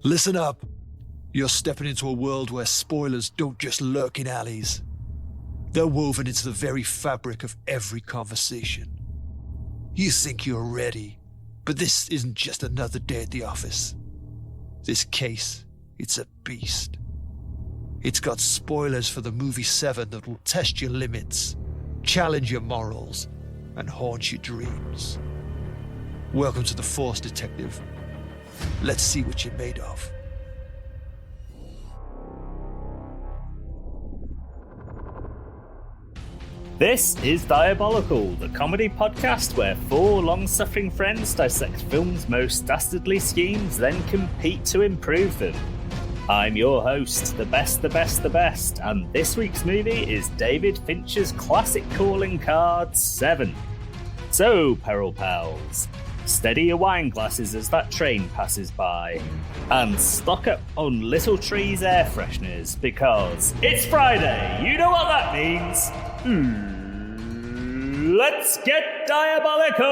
Listen up. You're stepping into a world where spoilers don't just lurk in alleys. They're woven into the very fabric of every conversation. You think you're ready, but this isn't just another day at the office. This case, it's a beast. It's got spoilers for the movie 7 that will test your limits, challenge your morals, and haunt your dreams. Welcome to the Force, Detective. Let's see what you're made of. This is Diabolical, the comedy podcast where four long-suffering friends dissect films' most dastardly schemes, then compete to improve them. I'm your host, the best, and this week's movie is David Fincher's classic calling card, 7. So, Peril Pals, steady your wine glasses as that train passes by, and stock up on Little Tree's air fresheners, because it's Friday, you know what that means. Let's get diabolical!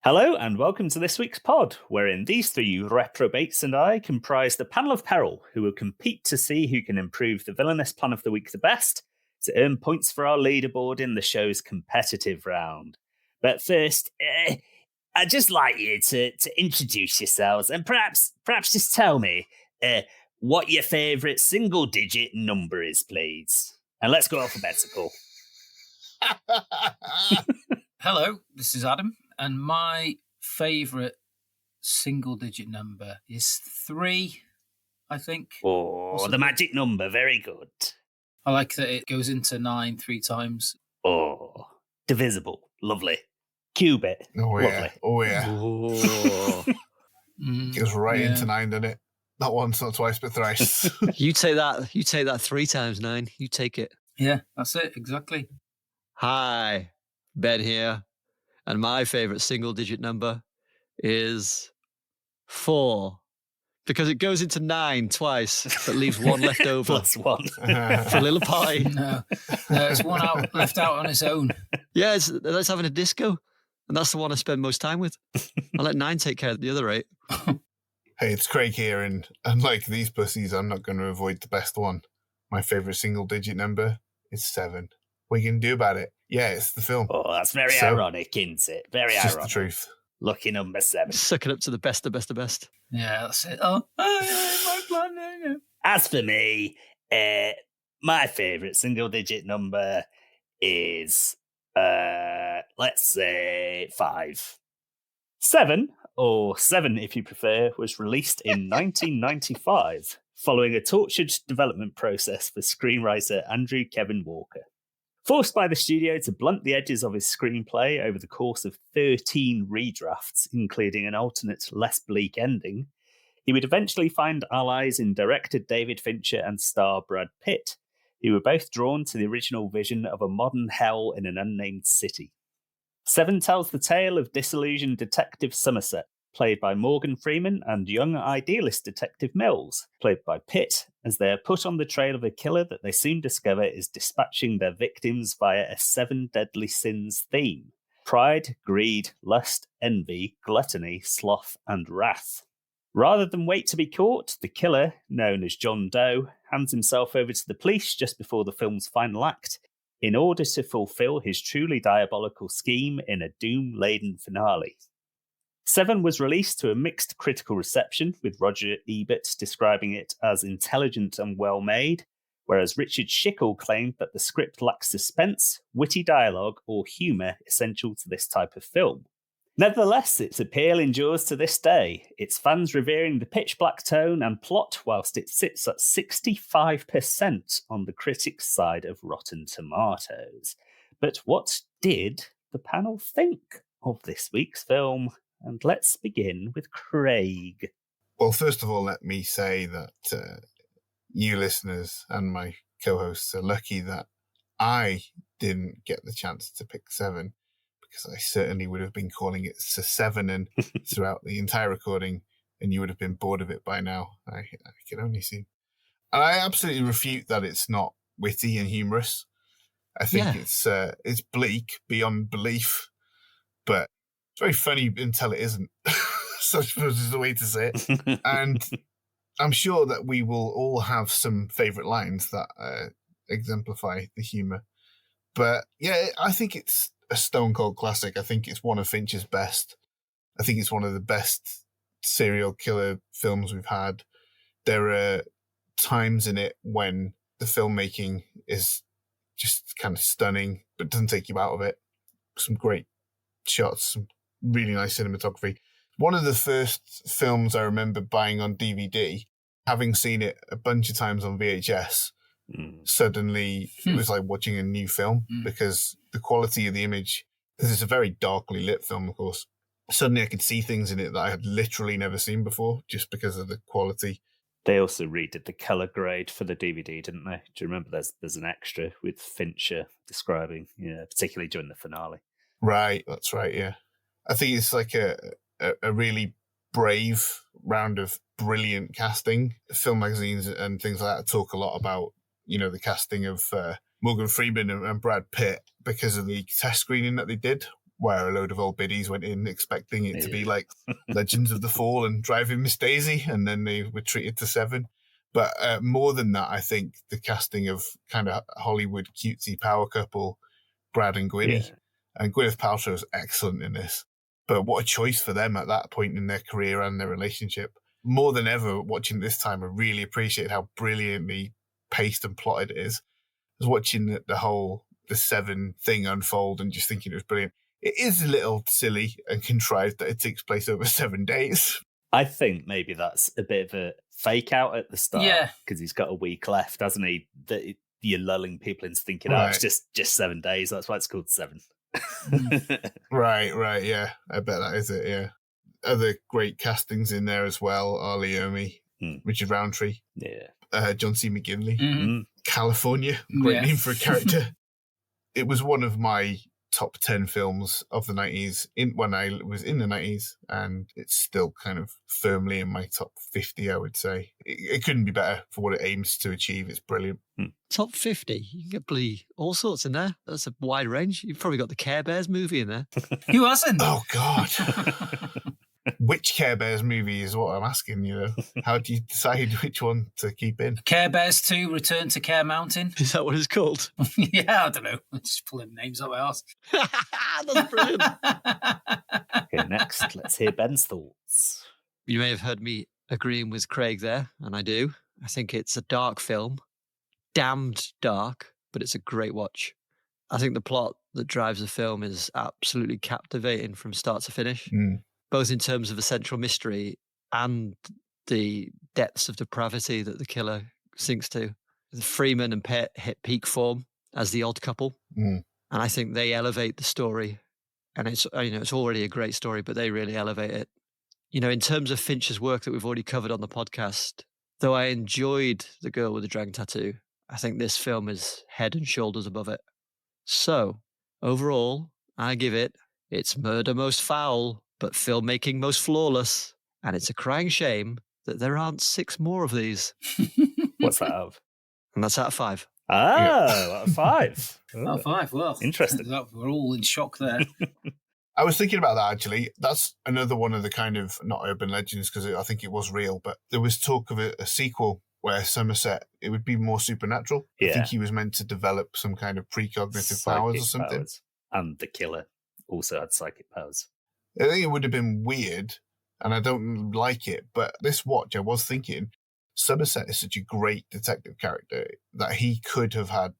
Hello and welcome to this week's pod, wherein these three reprobates and I comprise the panel of peril who will compete to see who can improve the villainous plan of the week the best to earn points for our leaderboard in the show's competitive round. But first, I'd just like you to introduce yourselves and perhaps just tell me what your favourite single-digit number is, please. And let's go alphabetical. Hello, this is Adam, and my favourite single-digit number is 3, I think. Oh, the magic number, very good. I like that it goes into 9 3 times. Oh, divisible, lovely. Qubit, lovely. Oh yeah. Oh. Goes right into 9, doesn't it? Not once, not twice, but thrice. You take that 3 times 9. You take it. Yeah, that's it, exactly. Hi, Ben here. And my favourite single-digit number is 4. Because it goes into 9 twice, but leaves 1 left over. Plus 1. For a little pie. No, it's one left out on its own. Yeah, that's having a disco. And that's the one I spend most time with. I let 9 take care of the other 8. Hey, it's Craig here, and unlike these pussies, I'm not going to avoid the best one. My favourite single-digit number is 7. What are you going to do about it? Yeah, it's the film. Oh, that's very ironic, isn't it? Very it's ironic. Just the truth. Lucky number 7. Sucking up to the best, the best, the best. Yeah, that's it. Oh, my plan. As for me, my favourite single-digit number is, let's say, 5. 7, or 7 if you prefer, was released in 1995, following a tortured development process for screenwriter Andrew Kevin Walker. Forced by the studio to blunt the edges of his screenplay over the course of 13 redrafts, including an alternate, less bleak ending, he would eventually find allies in director David Fincher and star Brad Pitt, who were both drawn to the original vision of a modern hell in an unnamed city. 7 tells the tale of disillusioned Detective Somerset, played by Morgan Freeman, and young idealist Detective Mills, played by Pitt, as they are put on the trail of a killer that they soon discover is dispatching their victims via a 7 deadly sins theme: pride, greed, lust, envy, gluttony, sloth, and wrath. Rather than wait to be caught, the killer, known as John Doe, hands himself over to the police just before the film's final act, in order to fulfill his truly diabolical scheme in a doom-laden finale. 7 was released to a mixed critical reception, with Roger Ebert describing it as intelligent and well-made, whereas Richard Schickel claimed that the script lacks suspense, witty dialogue, or humour essential to this type of film. Nevertheless, its appeal endures to this day, its fans revering the pitch-black tone and plot whilst it sits at 65% on the critics' side of Rotten Tomatoes. But what did the panel think of this week's film? And let's begin with Craig. Well, first of all, let me say that you listeners and my co-hosts are lucky that I didn't get the chance to pick 7, because I certainly would have been calling it 7 and throughout the entire recording, and you would have been bored of it by now. I can only see. And I absolutely refute that it's not witty and humorous. I think it's bleak beyond belief, but it's very funny until it isn't. So I suppose is the way to say it. And I'm sure that we will all have some favourite lines that exemplify the humour. But yeah, I think it's a stone cold classic. I think it's one of Fincher's best. I think it's one of the best serial killer films we've had. There are times in it when the filmmaking is just kind of stunning, but doesn't take you out of it. Some great shots, some really nice cinematography. One of the first films I remember buying on DVD, having seen it a bunch of times on VHS, suddenly it was like watching a new film because the quality of the image, because it's a very darkly lit film, of course. Suddenly I could see things in it that I had literally never seen before just because of the quality. They also redid the colour grade for the DVD, didn't they? Do you remember there's an extra with Fincher describing, particularly during the finale? Right, that's right, yeah. I think it's like a really brave round of brilliant casting. Film magazines and things like that talk a lot about, the casting of Morgan Freeman and Brad Pitt because of the test screening that they did, where a load of old biddies went in expecting it to be like Legends of the Fall and Driving Miss Daisy, and then they were treated to 7. But more than that, I think the casting of kind of Hollywood cutesy power couple, Brad and Gwynnie. Yeah. And Gwyneth Paltrow is excellent in this. But what a choice for them at that point in their career and their relationship. More than ever, watching this time, I really appreciate how brilliantly paced and plotted it is. I was watching the 7 thing unfold and just thinking it was brilliant. It is a little silly and contrived that it takes place over 7 days. I think maybe that's a bit of a fake out at the start. Yeah. Because he's got a week left, hasn't he? That you're lulling people into thinking, it's just 7 days. That's why it's called 7. Right, yeah. I bet that is it, yeah. Other great castings in there as well. R. Leomi, Richard Roundtree, John C. McGinley, California, great name for a character. It was one of my top 10 films of the 90s when I was in the 90s, and it's still kind of firmly in my top 50, I would say. It couldn't be better for what it aims to achieve. It's brilliant. Top 50? You can get bloody all sorts in there. That's a wide range. You've probably got the Care Bears movie in there. Who hasn't? Oh, God. Which Care Bears movie is what I'm asking, How do you decide which one to keep in? Care Bears 2, Return to Care Mountain. Is that what it's called? Yeah, I don't know. I'm just pulling names out my arse. That's brilliant. Okay, next, let's hear Ben's thoughts. You may have heard me agreeing with Craig there, and I do. I think it's a dark film. Damned dark, but it's a great watch. I think the plot that drives the film is absolutely captivating from start to finish. Both in terms of the central mystery and the depths of depravity that the killer sinks to. Freeman and Pitt hit peak form as the odd couple. And I think they elevate the story. And it's already a great story, but they really elevate it. In terms of Fincher's work that we've already covered on the podcast, though I enjoyed The Girl with the Dragon Tattoo, I think this film is head and shoulders above it. So, overall, I give it's murder most foul, but filmmaking most flawless. And it's a crying shame that there aren't 6 more of these. What's that of? And that's out of 5. Oh, out of 5. Out of 5, well. Interesting. We're all in shock there. I was thinking about that, actually. That's another one of the kind of, not urban legends, because I think it was real, but there was talk of a sequel where Somerset, it would be more supernatural. Yeah. I think he was meant to develop some kind of precognitive powers or something. Powers. And the killer also had psychic powers. I think it would have been weird, and I don't like it, but this watch, I was thinking, Somerset is such a great detective character that he could have had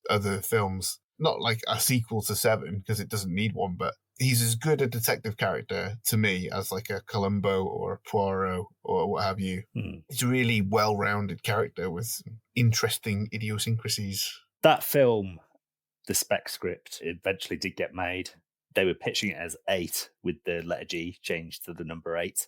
other films, not like a sequel to 7, because it doesn't need one, but he's as good a detective character to me as like a Columbo or a Poirot or what have you. He's a really well-rounded character with interesting idiosyncrasies. That film, the spec script, eventually did get made. They were pitching it as 8 with the letter G changed to the number 8.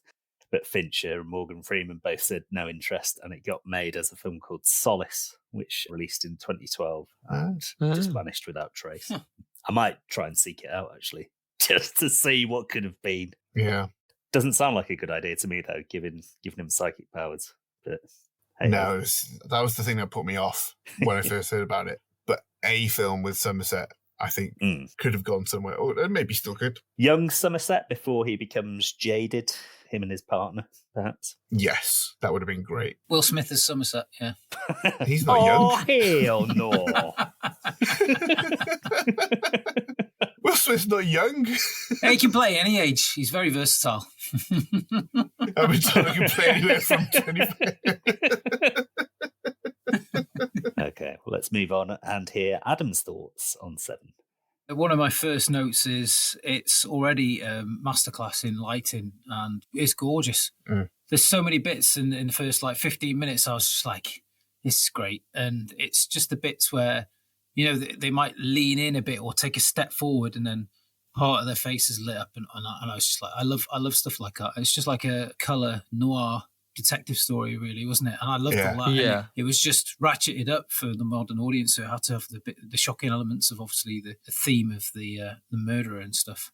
But Fincher and Morgan Freeman both said no interest, and it got made as a film called Solace, which released in 2012 and just vanished without trace. I might try and seek it out, actually, just to see what could have been. Yeah. Doesn't sound like a good idea to me, though, giving him psychic powers. But hey, no, that was the thing that put me off when I first heard about it. But a film with Somerset, I think, could have gone somewhere, or maybe still could. Young Somerset before he becomes jaded, him and his partner, perhaps. Yes, that would have been great. Will Smith as Somerset, yeah. He's not young. Hell no. Will Smith's not young. He can play any age. He's very versatile. I've been told I can play anywhere from 25. Okay, well, let's move on and hear Adam's thoughts on 7. One of my first notes is it's already a masterclass in lighting and it's gorgeous. There's so many bits in the first 15 minutes. I was just like, this is great. And it's just the bits where, they might lean in a bit or take a step forward and then part of their face is lit up. And I was just like, I love stuff like that. It's just like a colour noir detective story, really, wasn't it? And I loved all that. Yeah. It was just ratcheted up for the modern audience, so it had to have the shocking elements of obviously the theme of the murderer and stuff.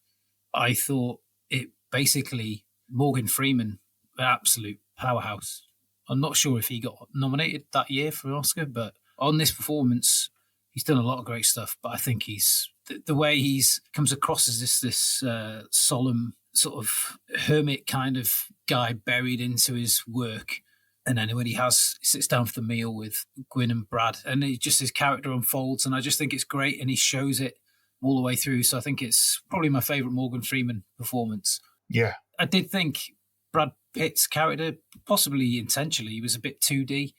I thought it basically Morgan Freeman, an absolute powerhouse. I'm not sure if he got nominated that year for an Oscar, but on this performance, he's done a lot of great stuff. But I think he's the way he's comes across as this solemn sort of hermit kind of guy buried into his work. And then when he sits down for the meal with Gwyn and Brad, and his character unfolds, and I just think it's great, and he shows it all the way through. So I think it's probably my favourite Morgan Freeman performance. Yeah. I did think Brad Pitt's character, possibly intentionally, was a bit 2D.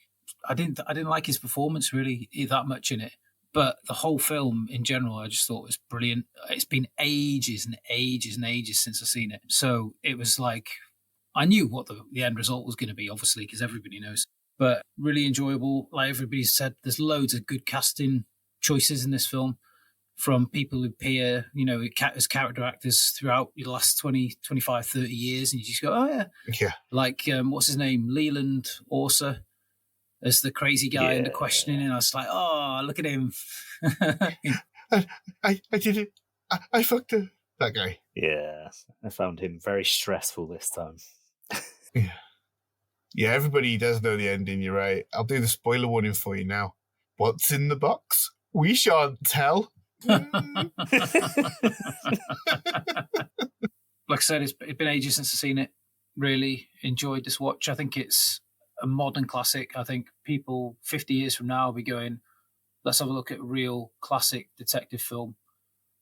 I didn't like his performance really that much in it. But the whole film in general, I just thought was brilliant. It's been ages and ages and ages since I've seen it. So it was like, I knew what the end result was going to be, obviously, because everybody knows. But really enjoyable. Like everybody said, there's loads of good casting choices in this film from people who appear, as character actors throughout the last 20, 25, 30 years. And you just go, oh, yeah. Yeah. Like, what's his name? Leland Orser as the crazy guy in the questioning. And I was like, oh, look at him. I did it. I fucked her. That guy. Yeah, I found him very stressful this time. Yeah, everybody does know the ending, you're right. I'll do the spoiler warning for you now. What's in the box? We shan't tell. Like I said, it's been ages since I've seen it. Really enjoyed this watch. I think it's a modern classic. I think people 50 years from now will be going, let's have a look at a real classic detective film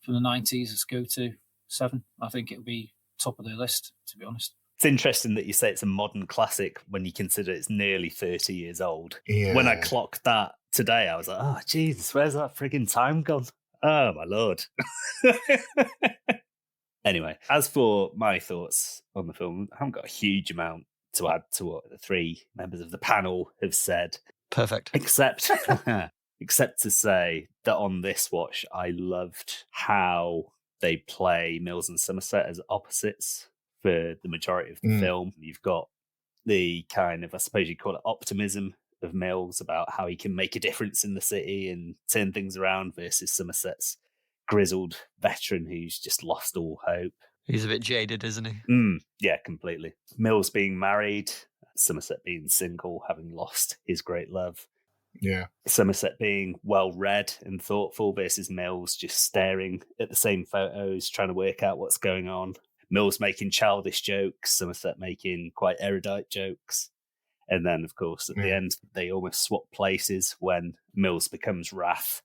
from the 90s. Let's go to 7. I think it'll be top of their list, to be honest. It's interesting that you say it's a modern classic when you consider it's nearly 30 years old. Yeah. When I clocked that today, I was like, oh, Jesus, where's that frigging time gone? Oh, my Lord. Anyway, as for my thoughts on the film, I haven't got a huge amount to add to what the 3 members of the panel have said. Perfect. Except to say that on this watch, I loved how they play Mills and Somerset as opposites for the majority of the film. You've got the kind of, I suppose you'd call it optimism of Mills about how he can make a difference in the city and turn things around versus Somerset's grizzled veteran who's just lost all hope. He's a bit jaded, isn't he? Yeah, completely. Mills being married, Somerset being single, having lost his great love. Yeah. Somerset being well-read and thoughtful versus Mills just staring at the same photos, trying to work out what's going on. Mills making childish jokes, Somerset making quite erudite jokes. And then, of course, at the end, they almost swap places when Mills becomes Wrath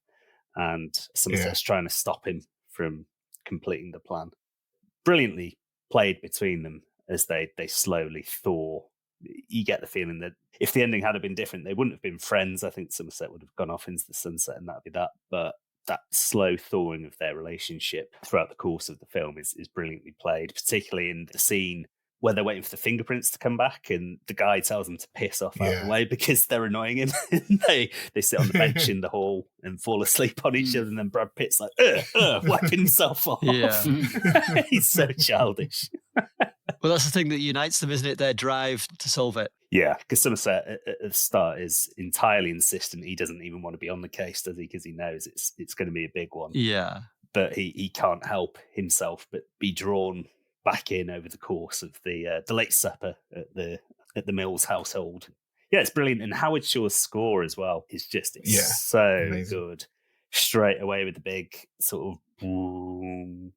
and Somerset's trying to stop him from completing the plan. Brilliantly played between them as they slowly thaw. You get the feeling that if the ending had been different, they wouldn't have been friends. I think Somerset would have gone off into the sunset and that'd be that. But that slow thawing of their relationship throughout the course of the film is brilliantly played, particularly in the scene where they're waiting for the fingerprints to come back and the guy tells them to piss off out of the way because they're annoying him. And they sit on the bench in the hall and fall asleep on each other, and then Brad Pitt's like, wiping himself off. Yeah. He's so childish. Well, that's the thing that unites them, isn't it? Their drive to solve it. Yeah, because Somerset at the start is entirely insistent. He doesn't even want to be on the case, does he? Because he knows it's going to be a big one. Yeah. But he can't help himself but be drawn back in over the course of the late supper at the Mills household. Yeah, it's brilliant. And Howard Shore's score as well is just so amazing. good. straight away with the big sort of boom,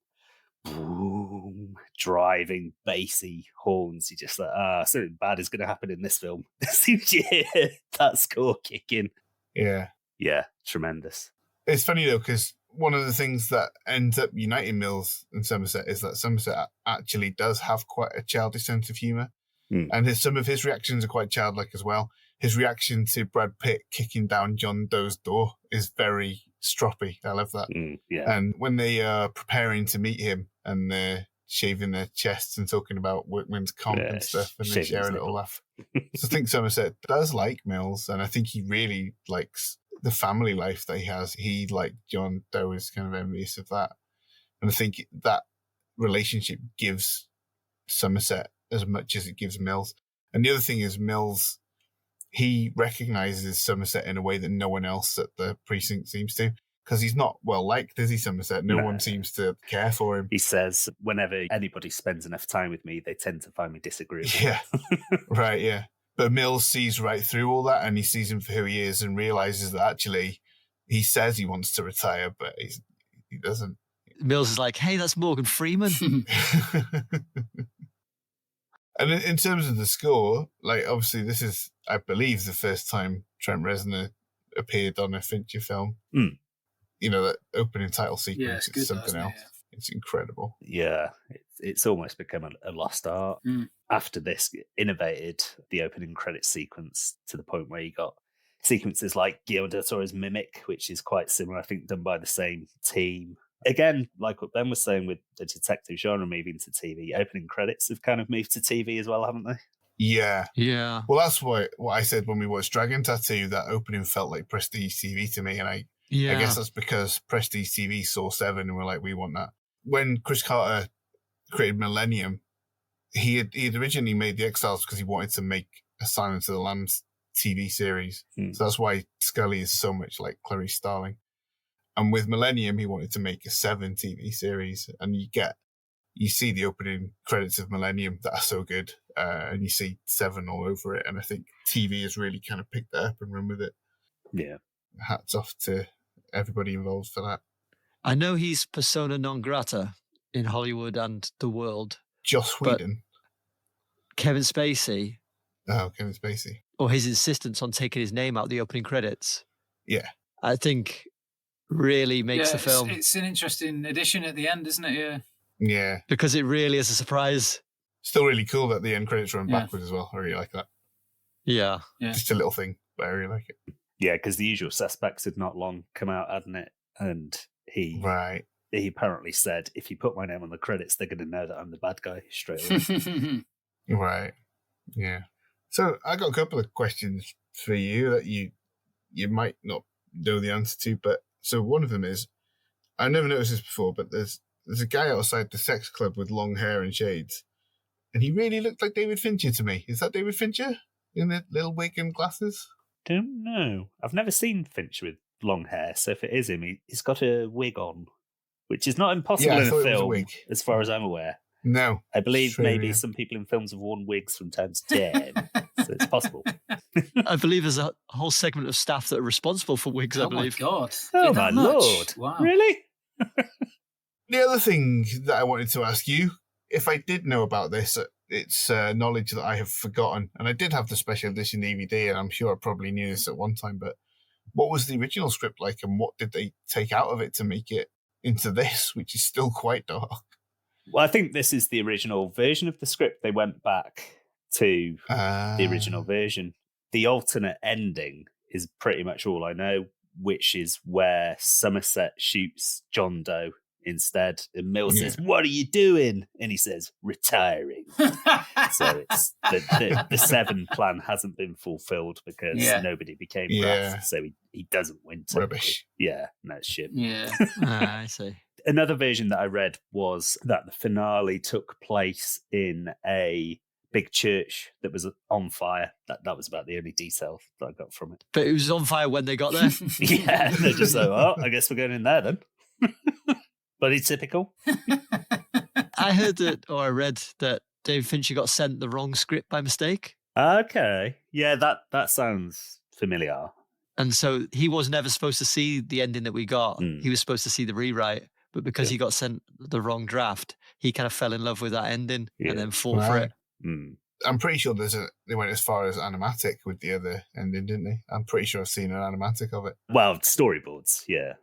boom, driving bassy horns. You're just like, something bad is going to happen in this film. As soon as you hear that score kick in. Yeah. Yeah, tremendous. It's funny though, because one of the things that ends up uniting Mills and Somerset is that Somerset actually does have quite a childish sense of humour. And some of his reactions are quite childlike as well. His reaction to Brad Pitt kicking down John Doe's door is very stroppy. I love that. Yeah. And when they are preparing to meet him and they're shaving their chests and talking about workman's comp and stuff, and they share a little laugh. So I think Somerset does like Mills, and I think he really likes the family life that he has. He, like John Doe, is kind of envious of that. And I think that relationship gives Somerset as much as it gives Mills. And the other thing is Mills, he recognises Somerset in a way that no one else at the precinct seems to, because he's not well liked, is he, Somerset? No one seems to care for him. He says, whenever anybody spends enough time with me, they tend to find me disagreeable. Yeah, right, yeah. But Mills sees right through all that, and he sees him for who he is and realises that actually he says he wants to retire, but he doesn't. Mills is like, hey, that's Morgan Freeman. And in terms of the score, like, obviously this is, I believe, the first time Trent Reznor appeared on a Fincher film. You know, that opening title sequence is something else. Yeah. It's incredible. Yeah, it's almost become a lost art. After this, innovated the opening credit sequence to the point where you got sequences like Guillermo del Toro's Mimic, which is quite similar, I think, done by the same team. Again, like what Ben was saying with the detective genre moving to TV, opening credits have kind of moved to TV as well, haven't they? Yeah. Yeah. Well, that's what I said when we watched Dragon Tattoo. That opening felt like Prestige TV to me, and I guess that's because Prestige TV saw Seven and were like, we want that. When Chris Carter created Millennium, he had originally made The Exiles because he wanted to make a Silence of the Lambs TV series. So that's why Scully is so much like Clarice Starling. And with Millennium, he wanted to make a Seven TV series, and you see the opening credits of Millennium that are so good, and you see Seven all over it. And I think TV has really kind of picked that up and run with it. Yeah. Hats off to everybody involved for that. I know he's persona non grata in Hollywood and the world. Joss Whedon. Kevin Spacey. Oh, Kevin Spacey. Or his insistence on taking his name out of the opening credits. Yeah. I think really makes the film. It's an interesting addition at the end, isn't it? Yeah. Yeah. Because it really is a surprise. Still really cool that the end credits run backwards as well. I really like that. Yeah. Just a little thing, but I really like it. Yeah, because The Usual Suspects had not long come out, hadn't it? And he apparently said, if you put my name on the credits, they're going to know that I'm the bad guy straight away. Right. Yeah. So I got a couple of questions for you that you might not know the answer to, but so one of them is, I never noticed this before, but there's a guy outside the sex club with long hair and shades, and he really looked like David Fincher to me. Is that David Fincher in the little wig and glasses? Don't know. I've never seen Fincher with long hair, so if it is him, he's got a wig on, which is not impossible in a film, as far as I'm aware. No. I believe maybe some people in films have worn wigs from time to time, so it's possible. I believe there's a whole segment of staff that are responsible for wigs, I believe. Oh, my God. Oh, my Lord. Wow. Really? The other thing that I wanted to ask you, if I did know about this, it's knowledge that I have forgotten. And I did have the special edition DVD, and I'm sure I probably knew this at one time, but what was the original script like, and what did they take out of it to make it into this, which is still quite dark? Well, I think this is the original version of the script. They went back to the original version. The alternate ending is pretty much all I know, which is where Somerset shoots John Doe instead. And Mills says, "What are you doing?" And he says, "Retiring." So it's the Seven plan hasn't been fulfilled because nobody became Wrath, so he doesn't win. Rubbish. Yeah, no, it's shit. Yeah. I see. Another version that I read was that the finale took place in a big church that was on fire. That was about the only detail that I got from it. But it was on fire when they got there? Yeah, they're just like, oh, I guess we're going in there then. Bloody typical. I heard that, or I read that David Fincher got sent the wrong script by mistake. Okay. Yeah, that sounds familiar. And so he was never supposed to see the ending that we got. Mm. He was supposed to see the rewrite, but because he got sent the wrong draft, he kind of fell in love with that ending and then fought for it. Mm. I'm pretty sure they went as far as animatic with the other ending, didn't they? I'm pretty sure I've seen an animatic of it. Well, storyboards, yeah.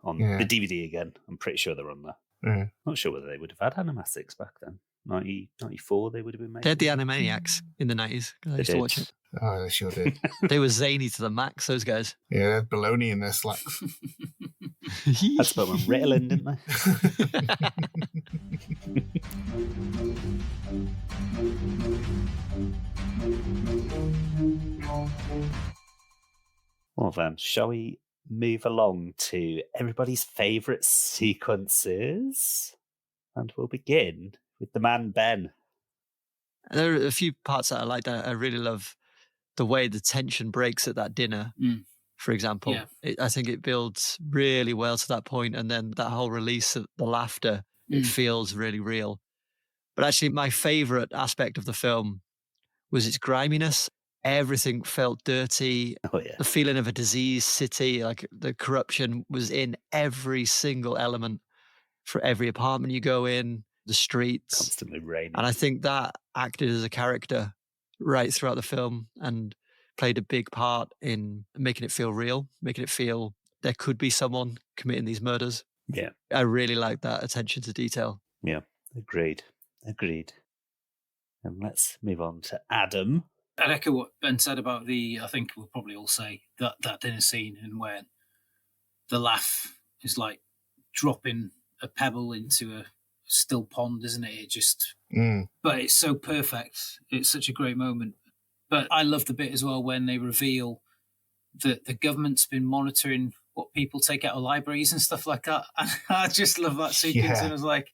On the DVD again. I'm pretty sure they're on there. Yeah. Not sure whether they would have had animatics back then. 94, they would have been made. They had the Animaniacs in the 90s. I used to watch it. Oh, they sure did. They were zany to the max, those guys. Yeah, they had baloney in their slack. That's about them Ritalin, didn't they? Well then, shall we move along to everybody's favourite sequences? And we'll begin with the man Ben. There are a few parts that I like. I really love the way the tension breaks at that dinner, for example. Yeah. I think it builds really well to that point, and then that whole release of the laughter, it feels really real. But actually, my favourite aspect of the film was its griminess. Everything felt dirty. Oh, yeah. The feeling of a diseased city, like the corruption was in every single element. For every apartment you go in, the streets. Constantly raining. And I think that acted as a character right throughout the film and played a big part in making it feel real, making it feel there could be someone committing these murders. Yeah. I really like that attention to detail. Yeah, agreed. And let's move on to Adam. I'd echo what Ben said about I think we'll probably all say that dinner scene and when the laugh is like dropping a pebble into a still pond, isn't it? It just, but it's so perfect. It's such a great moment. But I love the bit as well when they reveal that the government's been monitoring what people take out of libraries and stuff like that. And I just love that sequence. And I was like,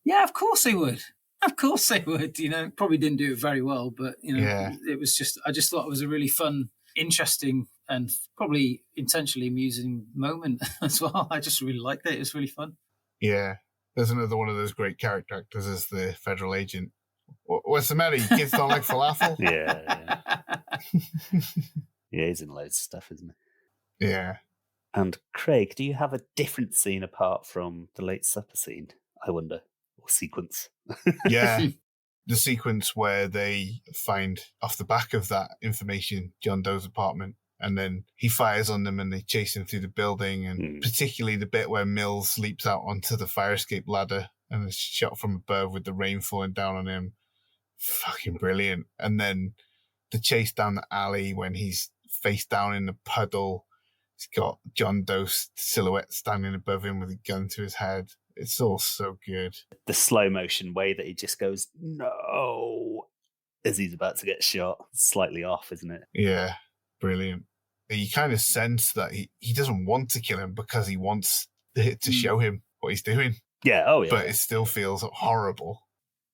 yeah, of course they would. Of course they would. Probably didn't do it very well, but it was just. I just thought it was a really fun, interesting, and probably intentionally amusing moment as well. I just really liked it. It was really fun. Yeah, there's another one of those great character actors as the federal agent. What's the matter? You kids don't like falafel? Yeah. Yeah, he's in loads of stuff, isn't he? Yeah. And Craig, do you have a different scene apart from the Late Supper scene, I wonder? Or sequence? Yeah. The sequence where they find off the back of that information John Doe's apartment. And then he fires on them and they chase him through the building. And particularly the bit where Mills leaps out onto the fire escape ladder and is shot from above with the rain falling down on him. Fucking brilliant. And then the chase down the alley when he's face down in the puddle. He's got John Doe's silhouette standing above him with a gun to his head. It's all so good. The slow motion way that he just goes, no, as he's about to get shot. Slightly off, isn't it? Yeah. Brilliant. You kind of sense that he doesn't want to kill him because he wants to show him what he's doing. Yeah, oh yeah. But it still feels horrible.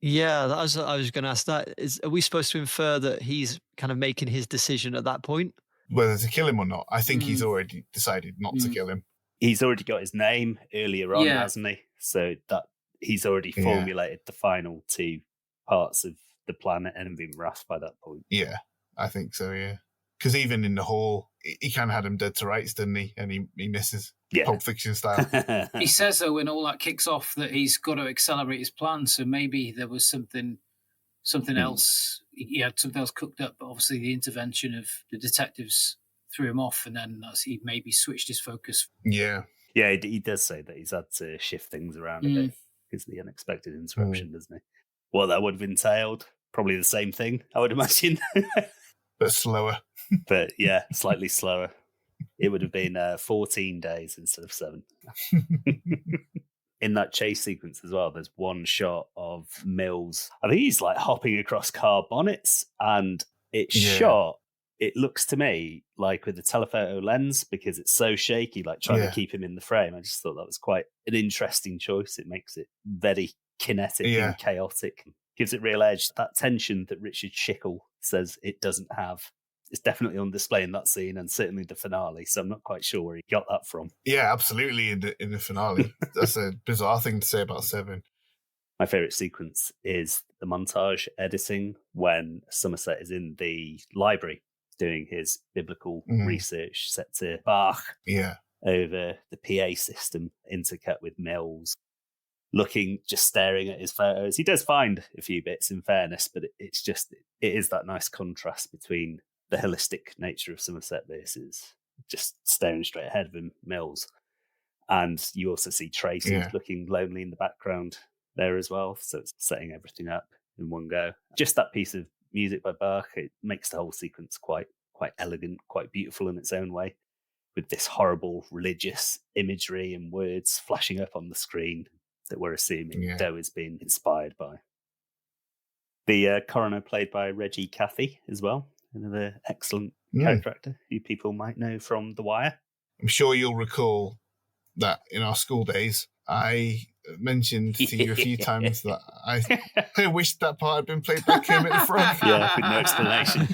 Yeah, I was going to ask that. Are we supposed to infer that he's kind of making his decision at that point? Whether to kill him or not. I think he's already decided not to kill him. He's already got his name earlier on, hasn't he? So that he's already formulated the final two parts of the plan at Envy and Wrath by that point. Yeah, I think so, yeah. Because even in the hall, he kind of had him dead to rights, didn't he? And he misses. Yeah. Pulp Fiction style. He says, though, when all that kicks off, that he's got to accelerate his plan. So maybe there was something else. He had something else cooked up. But obviously the intervention of the detectives threw him off. And then he maybe switched his focus. Yeah. Yeah, he does say that he's had to shift things around a bit because of the unexpected interruption, doesn't he? What that would have entailed, probably the same thing, I would imagine. But slower. But yeah, slightly slower. It would have been 14 days instead of 7. In that chase sequence as well, there's one shot of Mills. I think he's like hopping across car bonnets, and it's shot. It looks to me like with the telephoto lens because it's so shaky, like trying to keep him in the frame. I just thought that was quite an interesting choice. It makes it very kinetic and chaotic. Gives it real edge. That tension that Richard Schickel says it doesn't have is definitely on display in that scene and certainly the finale. So I'm not quite sure where he got that from. Yeah, absolutely in the finale. That's a bizarre thing to say about 7. My favourite sequence is the montage editing when Somerset is in the library doing his biblical research set to Bach over the PA system, intercut with Mills, just staring at his photos. He does find a few bits, in fairness, but it is that nice contrast between the holistic nature of Somerset versus just staring straight ahead of him, Mills. And you also see Tracy looking lonely in the background there as well. So it's setting everything up in one go. Just that piece of music by Bach, it makes the whole sequence quite elegant, quite beautiful in its own way, with this horrible religious imagery and words flashing up on the screen that we're assuming Doe has been inspired by. The coroner, played by Reggie Cathey as well, another excellent character actor who people might know from The Wire. I'm sure you'll recall that in our school days, I mentioned to you a few times that I wished that part had been played by Kermit the Frog. Yeah, with no explanation.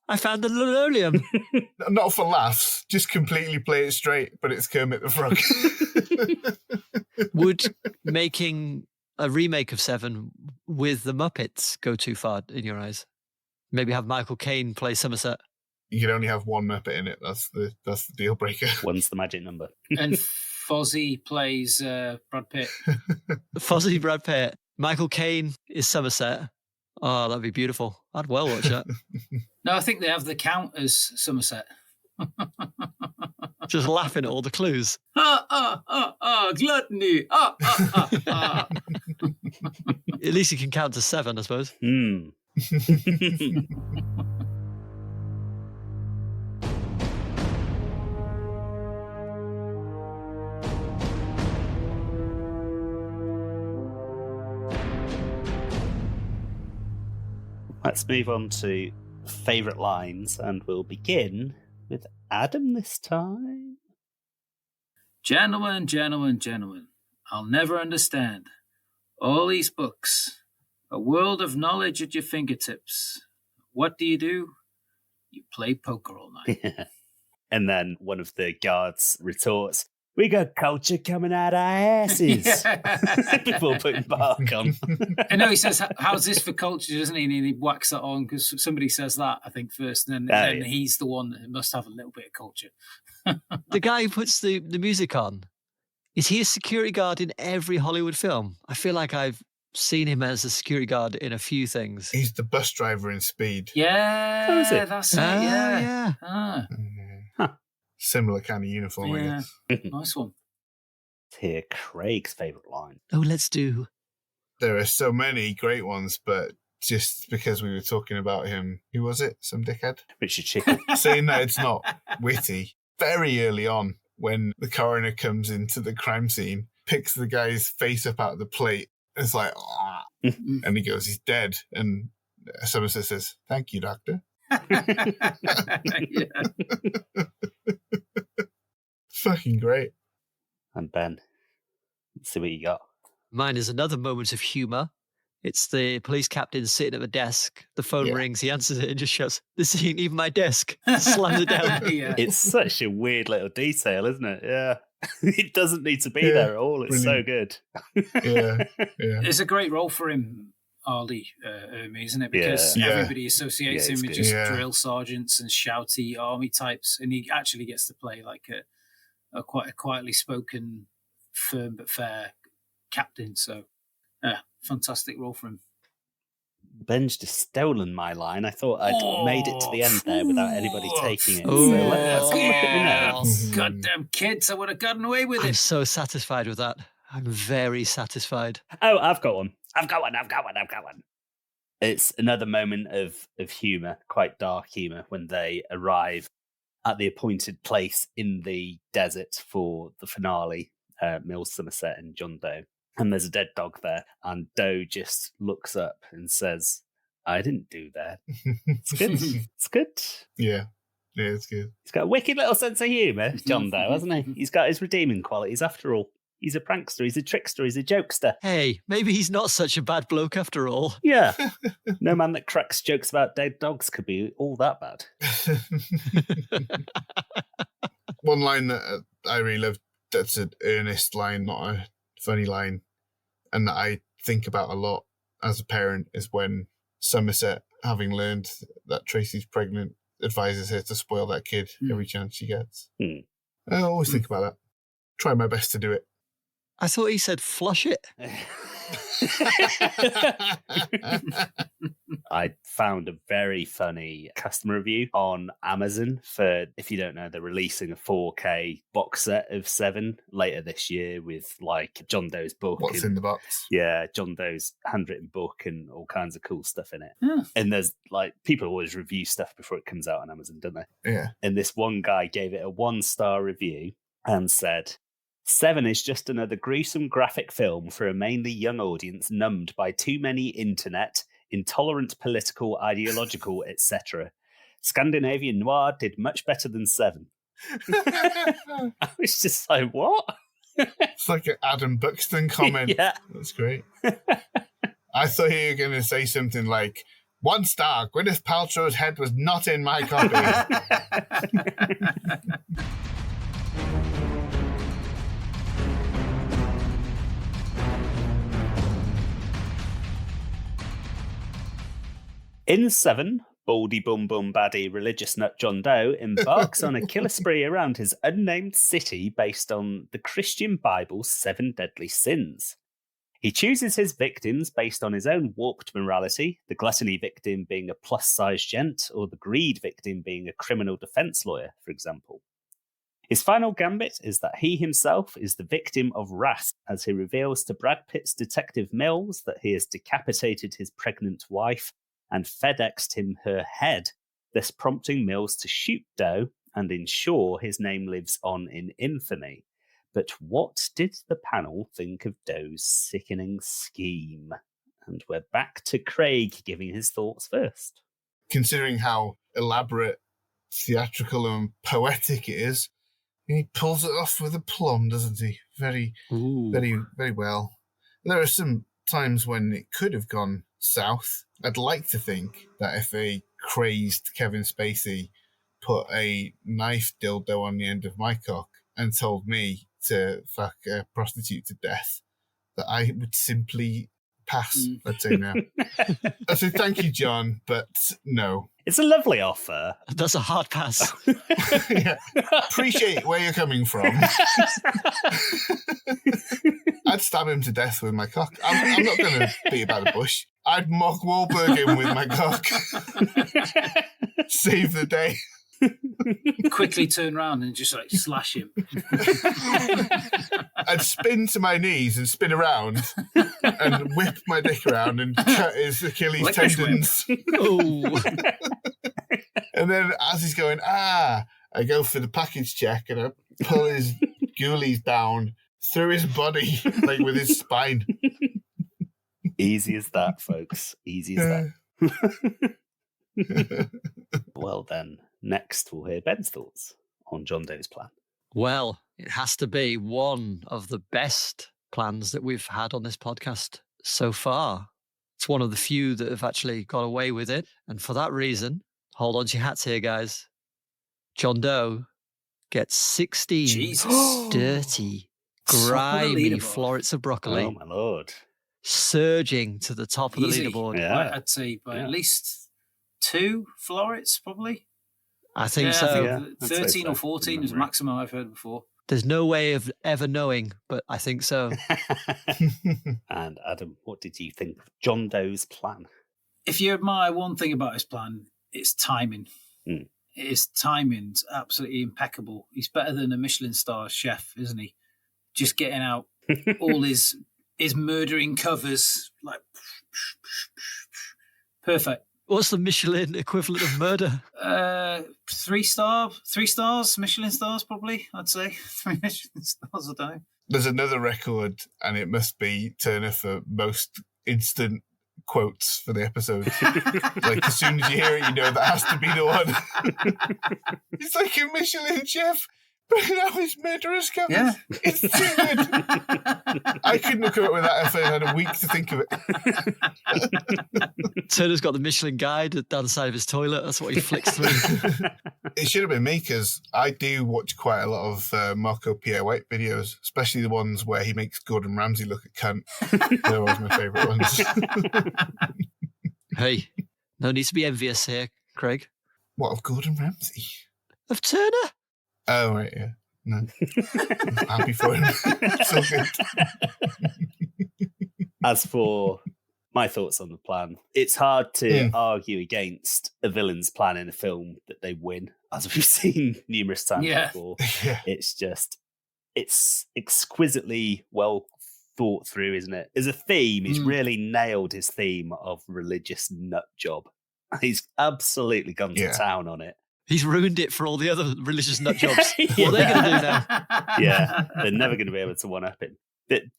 I found the linoleum. Not for laughs, just completely play it straight, but it's Kermit the Frog. Would making a remake of Seven with the Muppets go too far in your eyes? Maybe have Michael Caine play Somerset. You can only have one Muppet in it. That's the deal breaker. One's the magic number. And Fozzie plays Brad Pitt. Fozzie, Brad Pitt. Michael Caine is Somerset. Oh, that'd be beautiful. I'd well watch that. No, I think they have the Count as Somerset. Just laughing at all the clues. Gluttony. At least you can count to 7, I suppose. Let's move on to favourite lines, and we'll begin with Adam this time. Gentlemen, gentlemen, gentlemen, I'll never understand. All these books, a world of knowledge at your fingertips. What do? You play poker all night. And then one of the guards retorts, "We got culture coming out our asses." Before putting bark on. I know he says, "How's this for culture?" doesn't he? And he whacks that on because somebody says that, I think, first. And then he's the one that must have a little bit of culture. The guy who puts the music on, is he a security guard in every Hollywood film? I feel like I've seen him as a security guard in a few things. He's the bus driver in Speed. Yeah, oh, is it? That's it. Yeah. Similar kind of uniform, I guess. Nice one. Hear Craig's favourite line. Oh, let's do. There are so many great ones, but just because we were talking about him, who was it? Some dickhead? Richard Chicken. Saying that it's not witty. Very early on, when the coroner comes into the crime scene, picks the guy's face up out of the plate, and it's like, ah. And he goes, "He's dead." And Somerset says, "Thank you, doctor." Fucking great. And Ben, let's see what you got. Mine is another moment of humour. It's the police captain sitting at the desk. The phone rings, he answers it and just shouts, "This ain't even my desk." Slams it down. It's such a weird little detail, isn't it? Yeah. It doesn't need to be there at all. It's brilliant. So good. Yeah. It's a great role for him, Arlie, isn't it? Because everybody associates him with just drill sergeants and shouty army types, and he actually gets to play like a quite quietly spoken, firm but fair captain. So, fantastic role for him. Ben's just stolen my line. I thought I'd made it to the end there without anybody taking it. Oh, so let's look at me now. Goddamn kids, I would have gotten away with I'm it. so satisfied with that. I'm very satisfied. Oh, I've got one. It's another moment of humour, quite dark humour, when they arrive at the appointed place in the desert for the finale, Mills, Somerset and John Doe. And there's a dead dog there, and Doe just looks up and says, "I didn't do that." It's good. It's good. Yeah, it's good. He's got a wicked little sense of humour, John Doe, hasn't he? He's got his redeeming qualities after all. He's a prankster, he's a trickster, he's a jokester. Hey, maybe he's not such a bad bloke after all. Yeah. No man that cracks jokes about dead dogs could be all that bad. One line that I really love, that's an earnest line, not a funny line, and that I think about a lot as a parent is when Somerset, having learned that Tracy's pregnant, advises her to spoil that kid every chance she gets. I always think about that. Try my best to do it. I thought he said flush it. I found a very funny customer review on Amazon for, if you don't know, they're releasing a 4K box set of Seven later this year with like John Doe's book. What's in the box? Yeah, John Doe's handwritten book and all kinds of cool stuff in it. Yeah. And there's like, people always review stuff before it comes out on Amazon, don't they? Yeah. And this one guy gave it a 1-star review and said, Seven is just another gruesome graphic film for a mainly young audience numbed by too many internet, intolerant political, ideological, etc. Scandinavian noir did much better than Seven. I was just like, what? It's like an Adam Buxton comment. Yeah. That's great. I thought you were going to say something like, 1 star, Gwyneth Paltrow's head was not in my copy. In Seven, baldy bum bum baddie religious nut John Doe embarks on a killer spree around his unnamed city based on the Christian Bible's 7 deadly sins. He chooses his victims based on his own warped morality, the gluttony victim being a plus-size gent, or the greed victim being a criminal defense lawyer, for example. His final gambit is that he himself is the victim of wrath, as he reveals to Brad Pitt's detective Mills that he has decapitated his pregnant wife and FedExed him her head, thus prompting Mills to shoot Doe and ensure his name lives on in infamy. But what did the panel think of Doe's sickening scheme? And we're back to Craig giving his thoughts first. Considering how elaborate, theatrical and poetic it is, he pulls it off with aplomb, doesn't he? Very, very well. There are some times when it could have gone south. I'd like to think that if a crazed Kevin Spacey put a knife dildo on the end of my cock and told me to fuck a prostitute to death, that I would simply pass. I'd say no. I'd say thank you, John, but no. It's a lovely offer. That's a hard pass. Yeah. Appreciate where you're coming from. I'd stab him to death with my cock. I'm not going to beat about the bush. I'd Mark Wahlberg him with my cock. Save the day. Quickly turn around and just like slash him. I'd spin to my knees and spin around and whip my dick around and cut his Achilles tendons. Oh. And then as he's going, I go for the package check and I pull his ghoulies down through his body, like with his spine. Easy as that, folks. Easy as that. Well then, next we'll hear Ben's thoughts on John Doe's plan. Well, it has to be one of the best plans that we've had on this podcast so far. It's one of the few that have actually got away with it. And for that reason, hold on to your hats here, guys. John Doe gets 16 dirty, grimy florets of broccoli. Oh, my Lord. Surging to the top of the leaderboard. Yeah. I'd say by at least 2 florets, probably. I think so. I think 13 or 14 is the maximum I've heard before. There's no way of ever knowing, but I think so. And Adam, what did you think of John Doe's plan? If you admire one thing about his plan, it's timing. His timing's absolutely impeccable. He's better than a Michelin star chef, isn't he? Just getting out all his murdering covers, like perfect. What's the Michelin equivalent of murder? 3 stars, Michelin stars, probably, I'd say. 3 Michelin stars, I don't know. There's another record, and it must be Turner for most instant quotes for the episode. Like, as soon as you hear it, you know that has to be the one. It's like a Michelin chef. Bring out his murderous covers. Yeah. It's too good. I couldn't have come up with that if I had a week to think of it. Turner's got the Michelin guide down the side of his toilet. That's what he flicks through. It should have been me, because I do watch quite a lot of Marco Pierre White videos, especially the ones where he makes Gordon Ramsay look a cunt. They're always my favourite ones. Hey, no need to be envious here, Craig. What, of Gordon Ramsay? Of Turner? Oh, right, yeah. No. I'm happy for him. It's all good. As for my thoughts on the plan, it's hard to argue against a villain's plan in a film that they win, as we've seen numerous times before. Yeah. It's exquisitely well thought through, isn't it? As a theme, he's really nailed his theme of religious nut job. He's absolutely gone to town on it. He's ruined it for all the other religious nut jobs. What are they going to do now? Yeah, they're never going to be able to one-up him.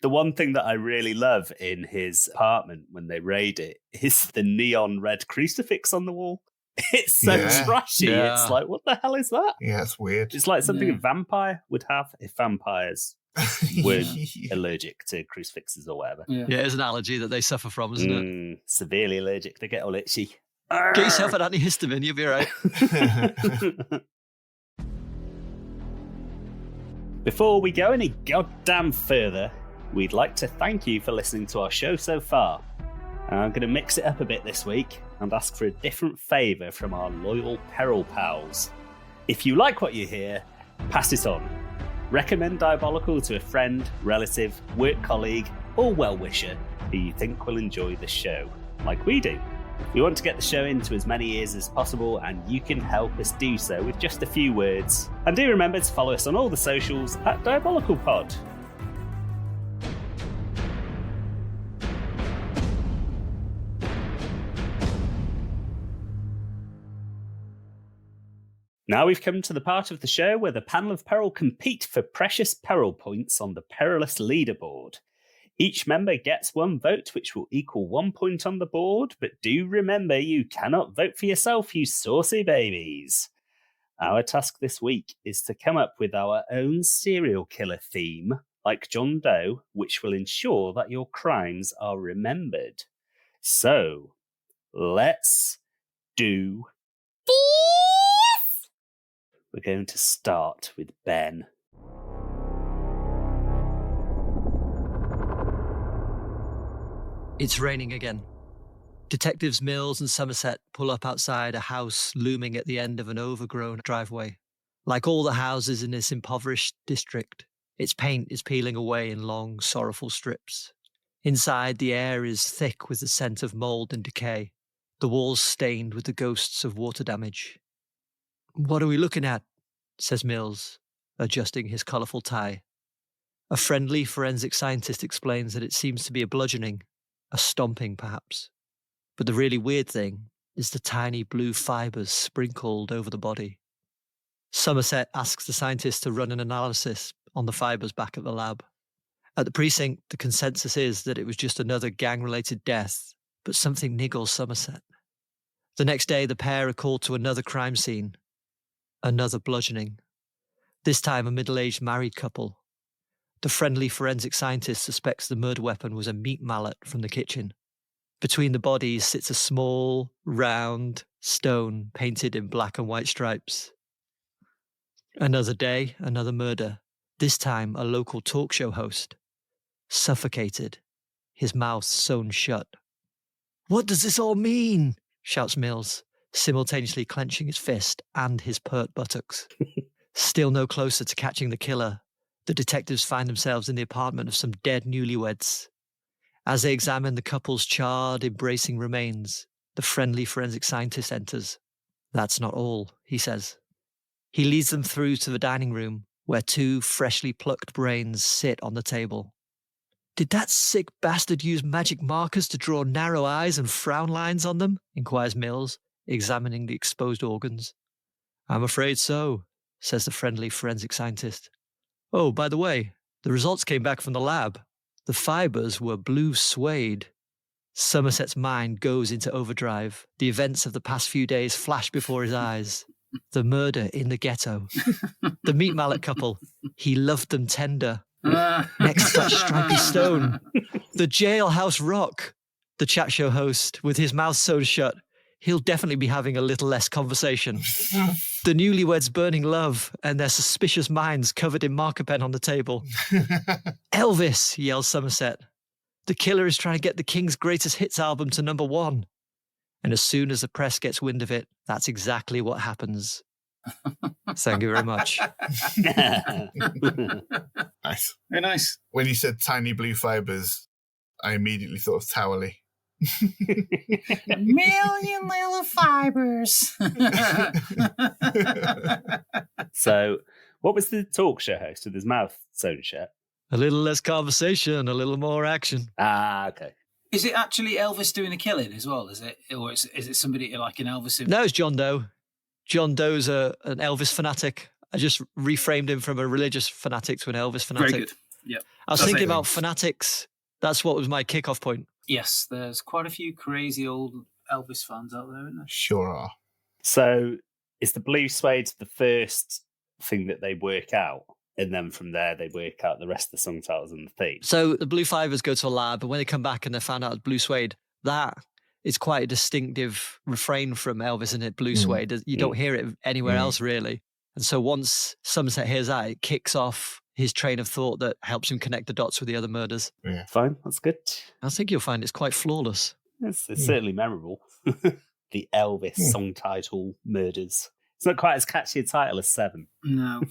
The one thing that I really love in his apartment when they raid it is the neon red crucifix on the wall. It's so trashy. Yeah. It's like, what the hell is that? Yeah, it's weird. It's like something a vampire would have if vampires weren't allergic to crucifixes or whatever. Yeah, it's an allergy that they suffer from, isn't it? Severely allergic. They get all itchy. Get yourself an antihistamine, you'll be all right. Before we go any goddamn further, we'd like to thank you for listening to our show so far. I'm going to mix it up a bit this week and ask for a different favour from our loyal Peril pals. If you like what you hear, pass it on. Recommend Diabolical to a friend, relative, work colleague, or well-wisher who you think will enjoy the show, like we do. We want to get the show into as many ears as possible, and you can help us do so with just a few words. And do remember to follow us on all the socials at Diabolical Pod. Now we've come to the part of the show where the panel of Peril compete for precious Peril points on the Perilous leaderboard. Each member gets 1 vote, which will equal 1 point on the board, but do remember you cannot vote for yourself, you saucy babies. Our task this week is to come up with our own serial killer theme, like John Doe, which will ensure that your crimes are remembered. So, let's do this! We're going to start with Ben. It's raining again. Detectives Mills and Somerset pull up outside a house looming at the end of an overgrown driveway. Like all the houses in this impoverished district, its paint is peeling away in long, sorrowful strips. Inside, the air is thick with the scent of mould and decay, the walls stained with the ghosts of water damage. "What are we looking at?" says Mills, adjusting his colourful tie. A friendly forensic scientist explains that it seems to be a bludgeoning, a stomping perhaps. But the really weird thing is the tiny blue fibres sprinkled over the body. Somerset asks the scientist to run an analysis on the fibres back at the lab. At the precinct, the consensus is that it was just another gang-related death, but something niggles Somerset. The next day, the pair are called to another crime scene. Another bludgeoning. This time, a middle-aged married couple. The friendly forensic scientist suspects the murder weapon was a meat mallet from the kitchen. Between the bodies sits a small, round stone painted in black and white stripes. Another day, another murder. This time, a local talk show host. Suffocated, his mouth sewn shut. "What does this all mean?" shouts Mills, simultaneously clenching his fist and his pert buttocks. Still no closer to catching the killer, the detectives find themselves in the apartment of some dead newlyweds. As they examine the couple's charred, embracing remains, the friendly forensic scientist enters. "That's not all," he says. He leads them through to the dining room, where 2 freshly plucked brains sit on the table. "Did that sick bastard use magic markers to draw narrow eyes and frown lines on them?" inquires Mills, examining the exposed organs. "I'm afraid so," says the friendly forensic scientist. "Oh, by the way, the results came back from the lab. The fibres were blue suede." Somerset's mind goes into overdrive. The events of the past few days flash before his eyes. The murder in the ghetto. The meat mallet couple. He loved them tender. Next to that stripy stone. The jailhouse rock. The chat show host with his mouth sewn shut. He'll definitely be having a little less conversation. The newlyweds burning love and their suspicious minds covered in marker pen on the table. Elvis, yells Somerset. The killer is trying to get the King's greatest hits album to number 1. And as soon as the press gets wind of it, that's exactly what happens. Thank you very much. Nice. Very nice. When you said tiny blue fibres, I immediately thought of Towerley. Million little fibers. So, what was the talk show host with his mouth sewn shut? A little less conversation, a little more action. Ah, okay. Is it actually Elvis doing the killing as well? Is it, or is it somebody like an Elvis? No, it's John Doe. John Doe's an Elvis fanatic. I just reframed him from a religious fanatic to an Elvis fanatic. Very good. Yeah. I was That's thinking it. about fanatics. That's what was my kickoff point. Yes, there's quite a few crazy old Elvis fans out there, isn't there? Sure are. So, is the blue suede the first thing that they work out? And then from there, they work out the rest of the song titles and the theme. So the blue fibers go to a lab, and when they come back and they found out it's blue suede, that is quite a distinctive refrain from Elvis, isn't it? Blue suede. You don't hear it anywhere else, really. And so once Somerset hears that, it kicks off his train of thought that helps him connect the dots with the other murders. Yeah. Fine, that's good. I think you'll find it's quite flawless. It's certainly memorable. The Elvis song title murders. It's not quite as catchy a title as 7. No.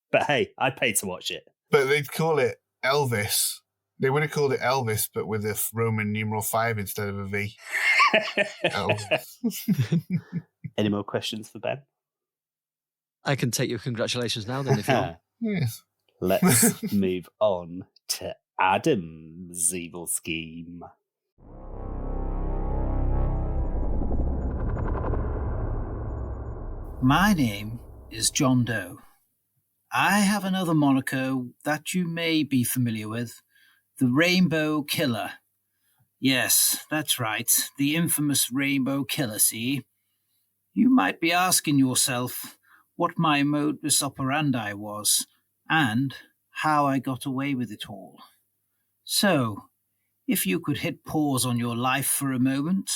But hey, I paid to watch it. But they'd call it Elvis. They would have called it Elvis, but with a Roman numeral 5 instead of a V. Elvis. Any more questions for Ben? I can take your congratulations now then if you want. Yes. Let's move on to Adam's evil scheme. My name is John Doe. I have another moniker that you may be familiar with, the Rainbow Killer. Yes, that's right, the infamous Rainbow Killer, see? You might be asking yourself what my modus operandi was, and how I got away with it all. So, if you could hit pause on your life for a moment,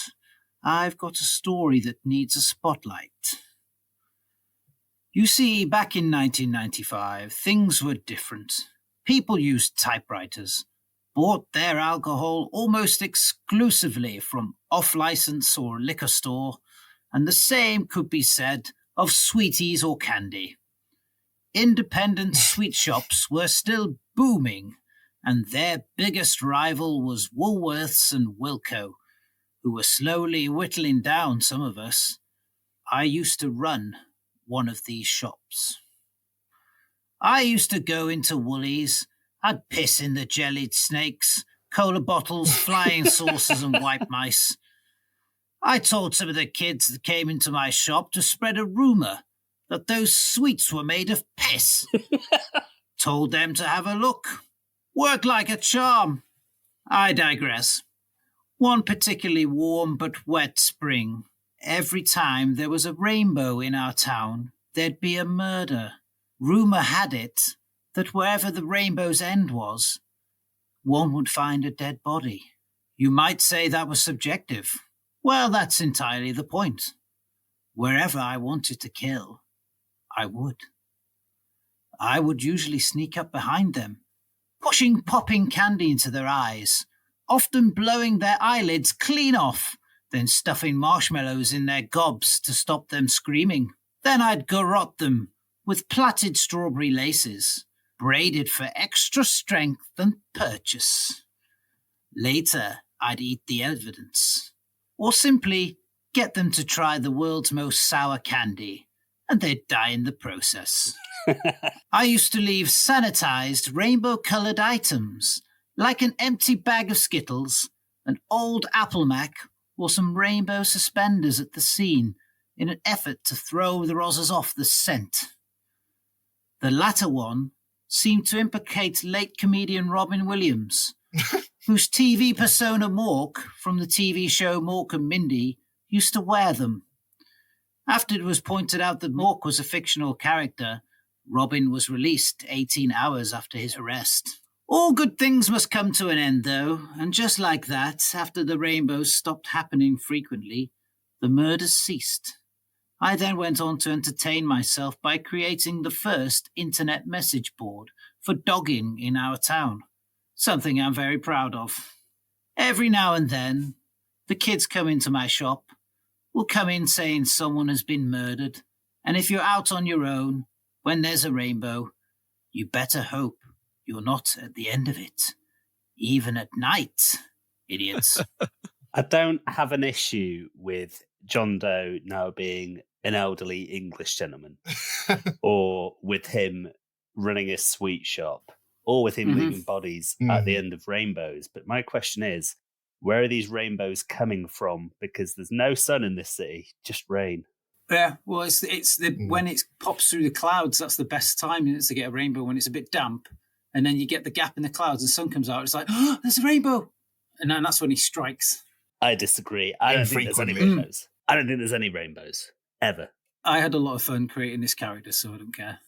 I've got a story that needs a spotlight. You see, back in 1995, things were different. People used typewriters, bought their alcohol almost exclusively from off-license or liquor store, and the same could be said of sweeties or candy. Independent sweet shops were still booming, and their biggest rival was Woolworths and Wilko, who were slowly whittling down some of us. I used to run one of these shops. I used to go into Woolies. I'd piss in the jellied snakes, cola bottles, flying saucers and white mice. I told some of the kids that came into my shop to spread a rumour that those sweets were made of piss. Told them to have a look. Worked like a charm. I digress. One particularly warm but wet spring, every time there was a rainbow in our town, there'd be a murder. Rumour had it that wherever the rainbow's end was, one would find a dead body. You might say that was subjective. Well, that's entirely the point. Wherever I wanted to kill, I would. I would usually sneak up behind them, pushing popping candy into their eyes, often blowing their eyelids clean off, then stuffing marshmallows in their gobs to stop them screaming. Then I'd garrote them with plaited strawberry laces, braided for extra strength and purchase. Later, I'd eat the evidence, or simply get them to try the world's most sour candy, and they'd die in the process. I used to leave sanitized rainbow-colored items, like an empty bag of Skittles, an old Apple Mac, or some rainbow suspenders at the scene in an effort to throw the rozzers off the scent. The latter one seemed to implicate late comedian Robin Williams, whose TV persona Mork from the TV show Mork and Mindy used to wear them. After it was pointed out that Mork was a fictional character, Robin was released 18 hours after his arrest. All good things must come to an end, though, and just like that, after the rainbows stopped happening frequently, the murders ceased. I then went on to entertain myself by creating the first internet message board for dogging in our town, something I'm very proud of. Every now and then, the kids come into my shop, will come in saying someone has been murdered, and if you're out on your own, when there's a rainbow, you better hope you're not at the end of it, even at night, idiots. I don't have an issue with John Doe now being an elderly English gentleman, or with him running a sweet shop, or with him leaving bodies at the end of rainbows. But my question is, where are these rainbows coming from? Because there's no sun in this city, just rain. Yeah, well, it's when it pops through the clouds, that's the best time to get a rainbow, when it's a bit damp. And then you get the gap in the clouds and the sun comes out. It's like, oh, there's a rainbow. And then that's when he strikes. I disagree. I don't think there's any rainbows. I don't think there's any rainbows, ever. I had a lot of fun creating this character, so I don't care.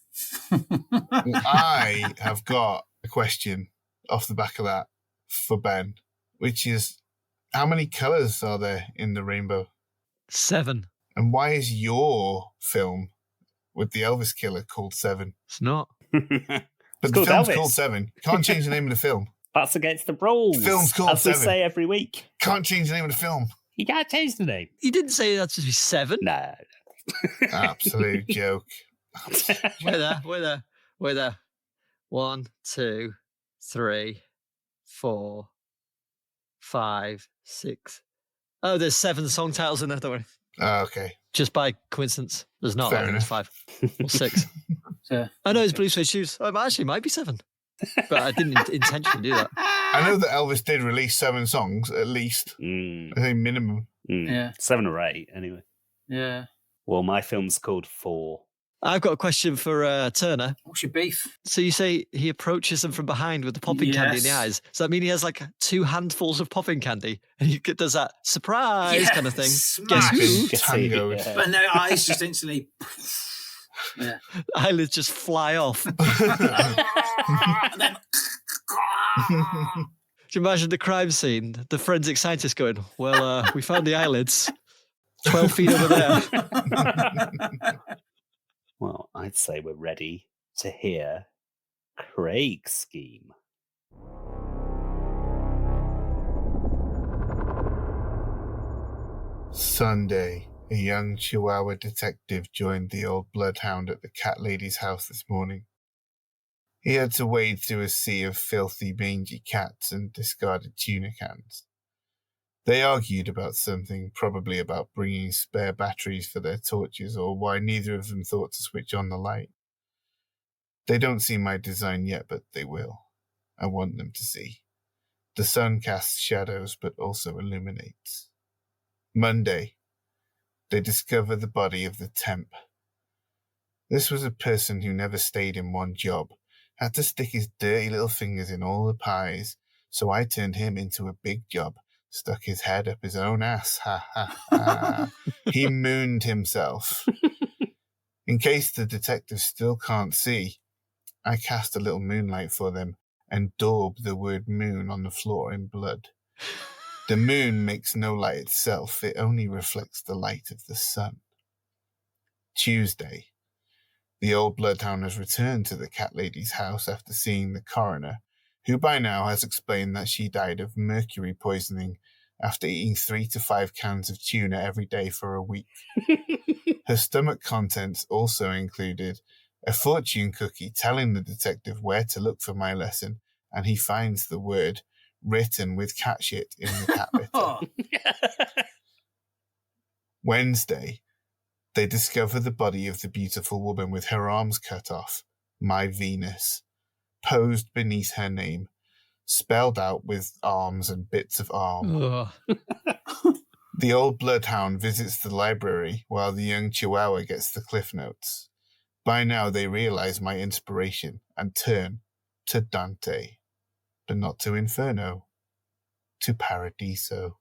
I have got a question off the back of that for Ben, which is, how many colours are there in the rainbow? 7. And why is your film with the Elvis killer called 7? It's not. But the film's called 7. Can't change the name of the film. That's against the rules. The film's called 7. As we say every week. Can't change the name of the film. You can't change the name. You didn't say that to be 7. No. Absolute joke. We're there. 1, 2, 3, 4, 5, 6. Oh, there's 7 song titles in there, don't worry. Oh, okay. Just by coincidence. There's not. Fair I think it's 5 or 6. So, I know it's blue suede shoes. Oh, actually, it might be 7. But I didn't intentionally do that. I know that Elvis did release 7 songs, at least. I think minimum. Yeah. 7 or 8, anyway. Yeah. Well, my film's called 4. I've got a question for Turner. What's your beef? So you say he approaches them from behind with the popping candy in the eyes. Does that mean he has like 2 handfuls of popping candy? And he does that surprise kind of thing? Guess who? Tango. Yeah. And their eyes just instantly... Yeah. Eyelids just fly off. And then... Do you imagine the crime scene? The forensic scientist going, well, we found the eyelids 12 feet over there. Well, I'd say we're ready to hear Craig's scheme. Sunday, a young Chihuahua detective joined the old bloodhound at the cat lady's house this morning. He had to wade through a sea of filthy, mangy cats and discarded tuna cans. They argued about something, probably about bringing spare batteries for their torches, or why neither of them thought to switch on the light. They don't see my design yet, but they will. I want them to see. The sun casts shadows, but also illuminates. Monday, they discover the body of the temp. This was a person who never stayed in one job, had to stick his dirty little fingers in all the pies, so I turned him into a big job. Stuck his head up his own ass. Ha, ha, ha. He mooned himself. In case the detectives still can't see, I cast a little moonlight for them and daubed the word moon on the floor in blood. The moon makes no light itself. It only reflects the light of the sun. Tuesday, the old bloodhound has returned to the cat lady's house after seeing the coroner, who by now has explained that she died of mercury poisoning after eating 3 to 5 cans of tuna every day for a week. Her stomach contents also included a fortune cookie telling the detective where to look for my lesson, and he finds the word written with cat shit in the cat litter. Wednesday, they discover the body of the beautiful woman with her arms cut off, my Venus, posed beneath her name, spelled out with arms and bits of arm. The old bloodhound visits the library while the young Chihuahua gets the cliff notes. By now they realize my inspiration and turn to Dante, but not to Inferno, to Paradiso.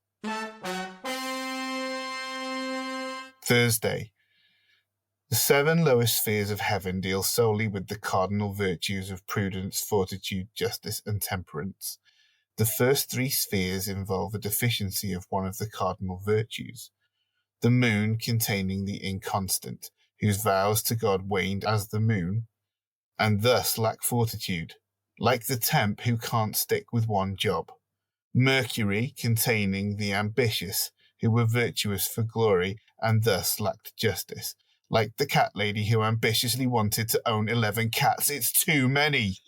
Thursday, The 7 lowest spheres of heaven deal solely with the cardinal virtues of prudence, fortitude, justice, and temperance. The first 3 spheres involve a deficiency of one of the cardinal virtues. The moon containing the inconstant, whose vows to God waned as the moon, and thus lack fortitude, like the temp who can't stick with one job. Mercury containing the ambitious, who were virtuous for glory, and thus lacked justice, like the cat lady who ambitiously wanted to own 11 cats. It's too many.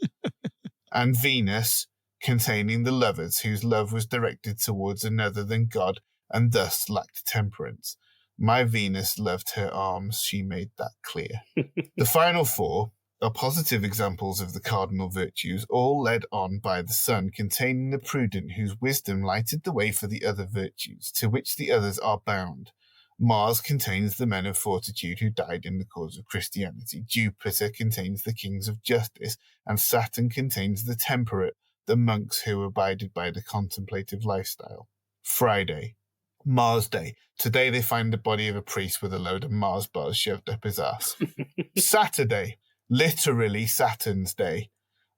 And Venus, containing the lovers whose love was directed towards another than God, and thus lacked temperance. My Venus loved her arms, she made that clear. The final 4 are positive examples of the cardinal virtues, all led on by the sun, containing the prudent whose wisdom lighted the way for the other virtues, to which the others are bound. Mars contains the men of fortitude who died in the cause of Christianity. Jupiter contains the kings of justice, and Saturn contains the temperate, the monks who abided by the contemplative lifestyle. Friday, Mars Day. Today they find the body of a priest with a load of Mars bars shoved up his ass. Saturday, literally Saturn's Day.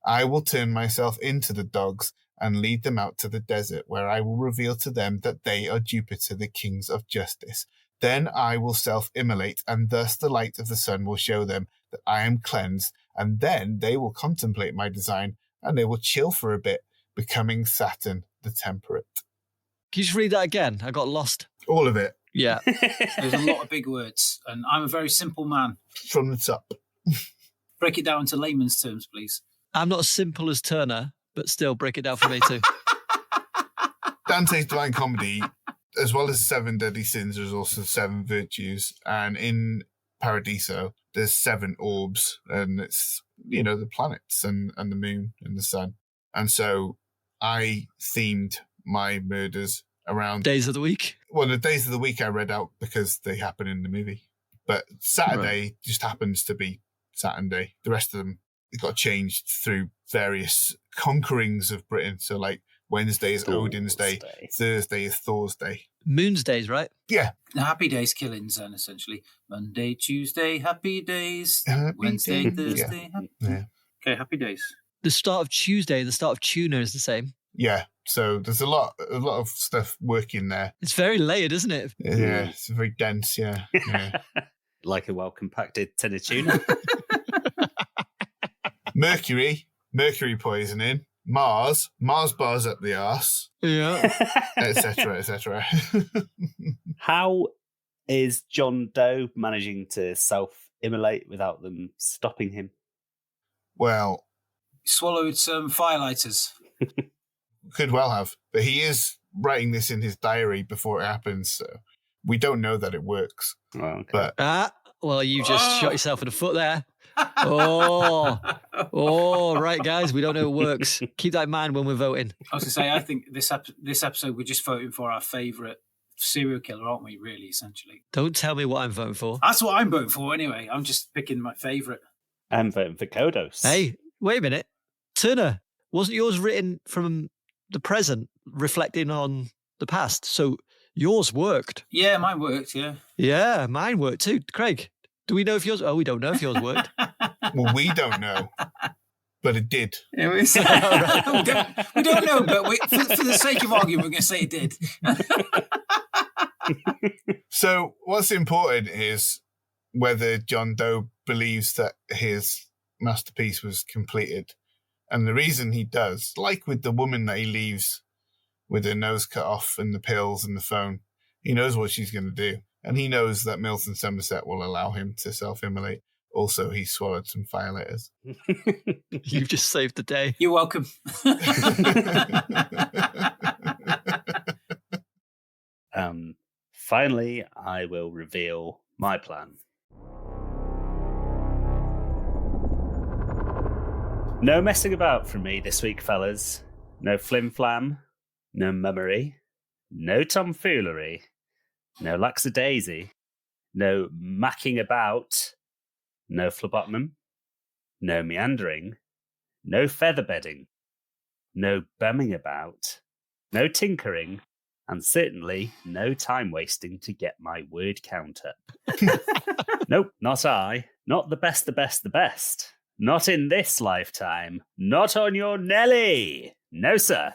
I will turn myself into the dogs and lead them out to the desert, where I will reveal to them that they are Jupiter, the kings of justice. Then I will self-immolate, and thus the light of the sun will show them that I am cleansed, and then they will contemplate my design, and they will chill for a bit, becoming Saturn the temperate. Can you just read that again? I got lost. All of it. Yeah. There's a lot of big words, and I'm a very simple man. From the top. Break it down into layman's terms, please. I'm not as simple as Turner, but still break it down for me too. Dante's Divine Comedy, as well as 7 deadly sins, there's also 7 virtues. And in Paradiso, there's 7 orbs, and it's, the planets and the moon and the sun. And so I themed my murders around days of the week. Well, the days of the week I read out because they happen in the movie. But Saturday just happens to be Saturn Day. The rest of them got changed through various conquerings of Britain. So like Wednesday is Odin's Day, Thursday is Thor's Day. Moon's days, right? Yeah. The happy days killings then, essentially. Monday, Tuesday, happy days. Happy Wednesday, days. Thursday, Yeah. happy Yeah. Okay, happy days. The start of Tuesday and the start of Tuner is the same. Yeah. So there's a lot of stuff working there. It's very layered, isn't it? Yeah, it's very dense, yeah. Like a well-compacted tin of tuna. Mercury poisoning. Mars bars up the arse. Yeah. Etc., etc. How is John Doe managing to self-immolate without them stopping him? Well, swallowed some firelighters. Could well have. But he is writing this in his diary before it happens, so we don't know that it works. Oh, okay. But well, you just shot yourself in the foot there. Right, guys, we don't know it works. Keep that in mind when we're voting. I was going to say, I think this episode we're just voting for our favourite serial killer, aren't we, really, essentially? Don't tell me what I'm voting for. That's what I'm voting for anyway. I'm just picking my favourite. I'm voting for Kodos. Hey, wait a minute. Turner, wasn't yours written from the present, reflecting on the past? So yours worked. Yeah, mine worked, yeah. Yeah, mine worked too. Craig, do we know if yours... Oh, we don't know if yours worked. Well, we don't know, but it did. Yeah, we don't know, but for the sake of argument, we're going to say it did. So what's important is whether John Doe believes that his masterpiece was completed. And the reason he does, like with the woman that he leaves with her nose cut off and the pills and the phone, he knows what she's going to do. And he knows that Mills and Somerset will allow him to self-immolate. Also, he swallowed some fire letters. You've just saved the day. You're welcome. Finally, I will reveal my plan. No messing about from me this week, fellas. No flim-flam, no mummery, no tomfoolery, no lackadaisy, no macking about, no phlebotomy, no meandering, no featherbedding, no bumming about, no tinkering, and certainly no time wasting to get my word count up. Nope, not I. Not the best, the best, the best. Not in this lifetime. Not on your Nelly. No, sir.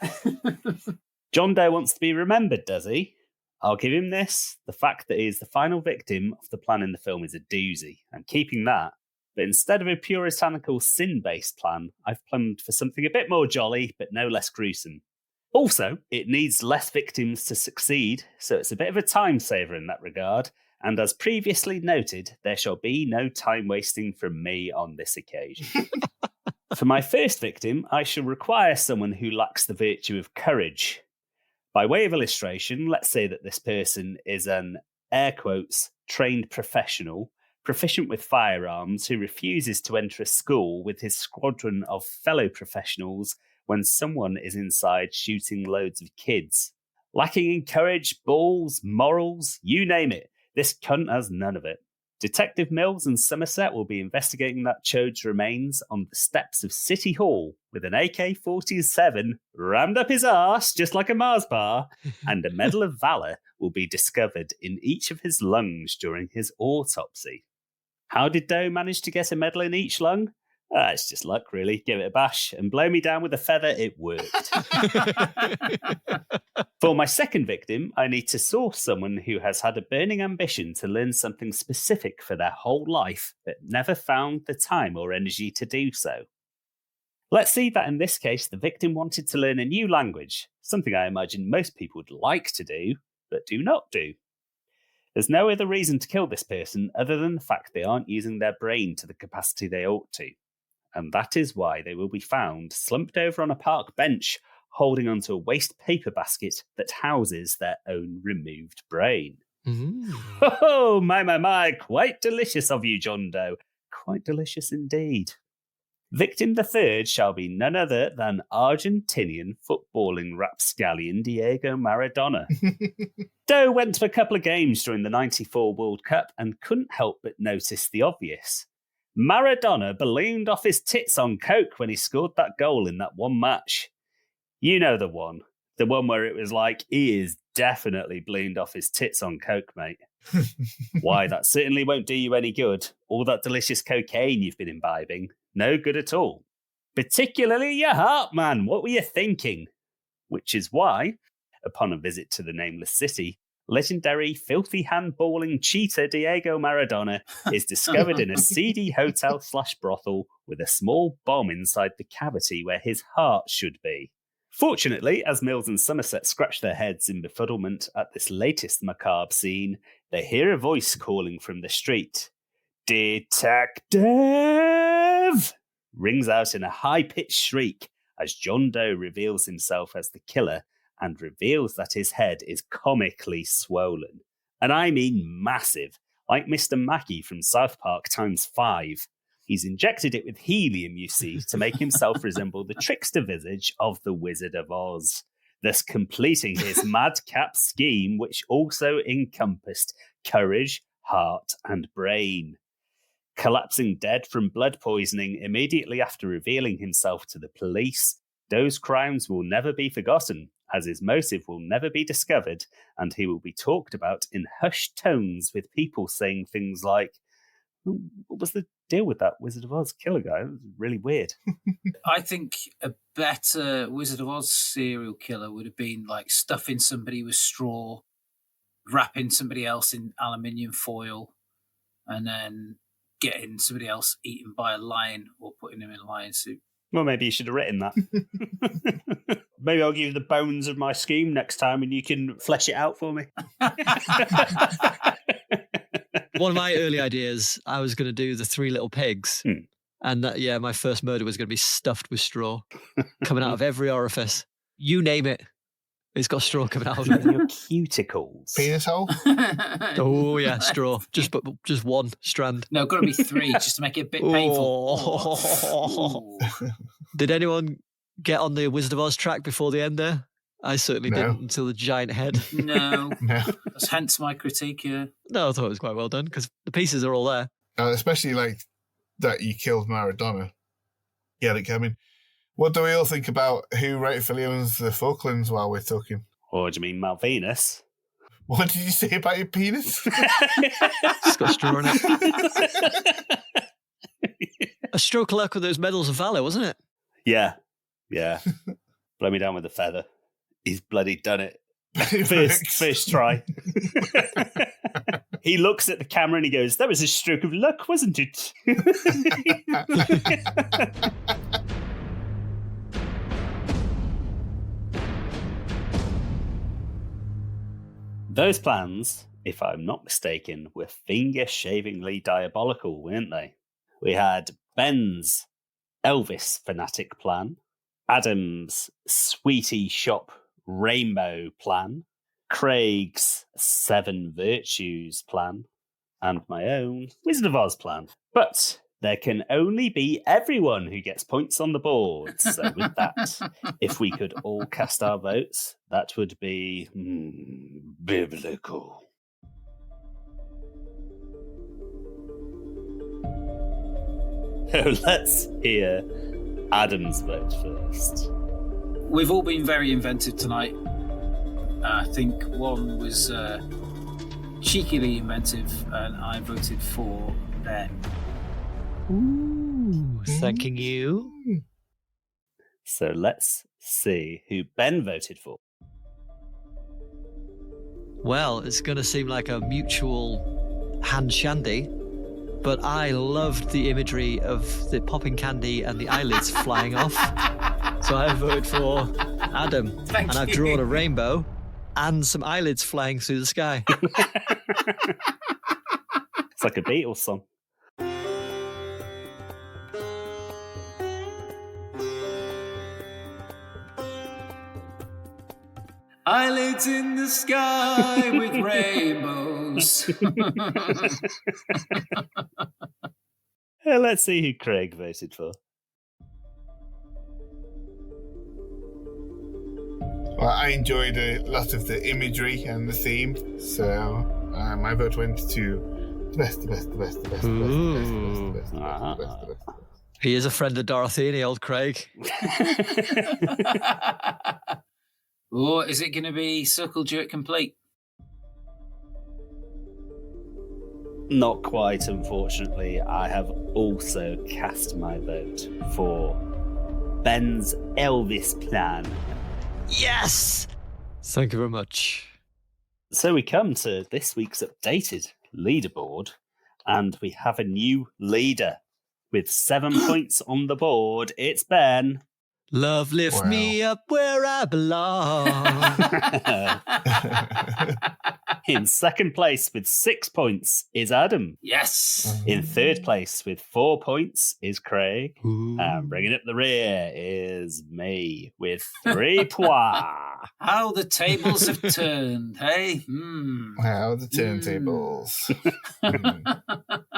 John Doe wants to be remembered, does he? I'll give him this. The fact that he is the final victim of the plan in the film is a doozy. I'm keeping that. But instead of a puritanical sin-based plan, I've plumbed for something a bit more jolly, but no less gruesome. Also, it needs less victims to succeed, so it's a bit of a time saver in that regard. And as previously noted, there shall be no time wasting from me on this occasion. For my first victim, I shall require someone who lacks the virtue of courage. By way of illustration, let's say that this person is an, air quotes, trained professional, proficient with firearms, who refuses to enter a school with his squadron of fellow professionals when someone is inside shooting loads of kids. Lacking in courage, balls, morals, you name it, this cunt has none of it. Detective Mills and Somerset will be investigating that chode's remains on the steps of City Hall with an AK-47 rammed up his arse just like a Mars bar, and a Medal of Valor will be discovered in each of his lungs during his autopsy. How did Doe manage to get a medal in each lung? It's just luck, really. Give it a bash and blow me down with a feather, it worked. For my second victim, I need to source someone who has had a burning ambition to learn something specific for their whole life, but never found the time or energy to do so. Let's see that in this case, the victim wanted to learn a new language, something I imagine most people would like to do, but do not do. There's no other reason to kill this person other than the fact they aren't using their brain to the capacity they ought to. And that is why they will be found slumped over on a park bench, holding onto a waste paper basket that houses their own removed brain. Mm. Oh, my, quite delicious of you, John Doe. Quite delicious indeed. Victim the third shall be none other than Argentinian footballing rapscallion Diego Maradona. Doe went to a couple of games during the '94 World Cup and couldn't help but notice the obvious. Maradona ballooned off his tits on coke when he scored that goal in that one match. You know the one where it was like, he is definitely ballooned off his tits on coke, mate. Why, that certainly won't do you any good. All that delicious cocaine you've been imbibing, no good at all. Particularly your heart, man. What were you thinking? Which is why, upon a visit to the nameless city, legendary filthy handballing cheater Diego Maradona is discovered in a seedy hotel/brothel with a small bomb inside the cavity where his heart should be. Fortunately, as Mills and Somerset scratch their heads in befuddlement at this latest macabre scene, they hear a voice calling from the street. "Detective!" rings out in a high-pitched shriek as John Doe reveals himself as the killer and reveals that his head is comically swollen. And I mean massive, like Mr. Mackey from South Park ×5. He's injected it with helium, you see, to make himself resemble the trickster visage of the Wizard of Oz, thus completing his madcap scheme, which also encompassed courage, heart, and brain. Collapsing dead from blood poisoning immediately after revealing himself to the police, Doe's crimes will never be forgotten, as his motive will never be discovered, and he will be talked about in hushed tones with people saying things like, "What was the deal with that Wizard of Oz killer guy? It was really weird." I think a better Wizard of Oz serial killer would have been like stuffing somebody with straw, wrapping somebody else in aluminium foil, and then getting somebody else eaten by a lion or putting him in a lion suit. Well, maybe you should have written that. Maybe I'll give you the bones of my scheme next time and you can flesh it out for me. One of my early ideas, I was going to do the Three Little Pigs. And that, yeah, my first murder was going to be stuffed with straw, coming out of every orifice. You name it. It's got straw coming out of it. Your cuticles. Penis hole? Oh, yeah, straw. Just one strand. No, got to be three, just to make it a bit painful. Oh. Did anyone get on the Wizard of Oz track before the end there? I certainly didn't until the giant head. No. That's hence my critique, yeah. No, I thought it was quite well done, because the pieces are all there. Especially like that you killed Maradona. You had it coming. What do we all think about who rightfully owns the Falklands while we're talking? Or do you mean Malvinus? What did you say about your penis? It's got a straw in it. A stroke luck with those medals of valor, wasn't it? Yeah. Blow me down with a feather. He's bloody done it. First try. He looks at the camera and he goes, "That was a stroke of luck, wasn't it?" Those plans, if I'm not mistaken, were finger-shavingly diabolical, weren't they? We had Ben's Elvis fanatic plan, Adam's sweetie shop rainbow plan, Craig's 7 virtues plan, and my own Wizard of Oz plan. But there can only be everyone who gets points on the board. So with that, if we could all cast our votes, that would be biblical. Let's hear Adam's vote first. We've all been very inventive tonight. I think one was cheekily inventive, and I voted for Ben. Ooh, thanking you. So let's see who Ben voted for. Well, it's going to seem like a mutual hand shandy, but I loved the imagery of the popping candy and the eyelids flying off. So I voted for Adam. Thank I've you. drawn a rainbow and some eyelids flying through the sky. It's like a Beatles song. Eyelids in the sky with rainbows. Let's see who Craig voted for. Well, I enjoyed a lot of the imagery and the theme, so my vote went to the best. He is a friend of Dorothy, and old Craig. Or is it going to be circle jerk complete? Not quite, unfortunately. I have also cast my vote for Ben's Elvis plan. Yes! Thank you very much. So we come to this week's updated leaderboard, and we have a new leader with 7 points on the board. It's Ben. Love lift me up where I belong. In second place with 6 points is Adam. Yes. In third place with 4 points is Craig. Ooh. And bringing up the rear is me with 3 points. How the tables have turned, hey? Wow, the turntables.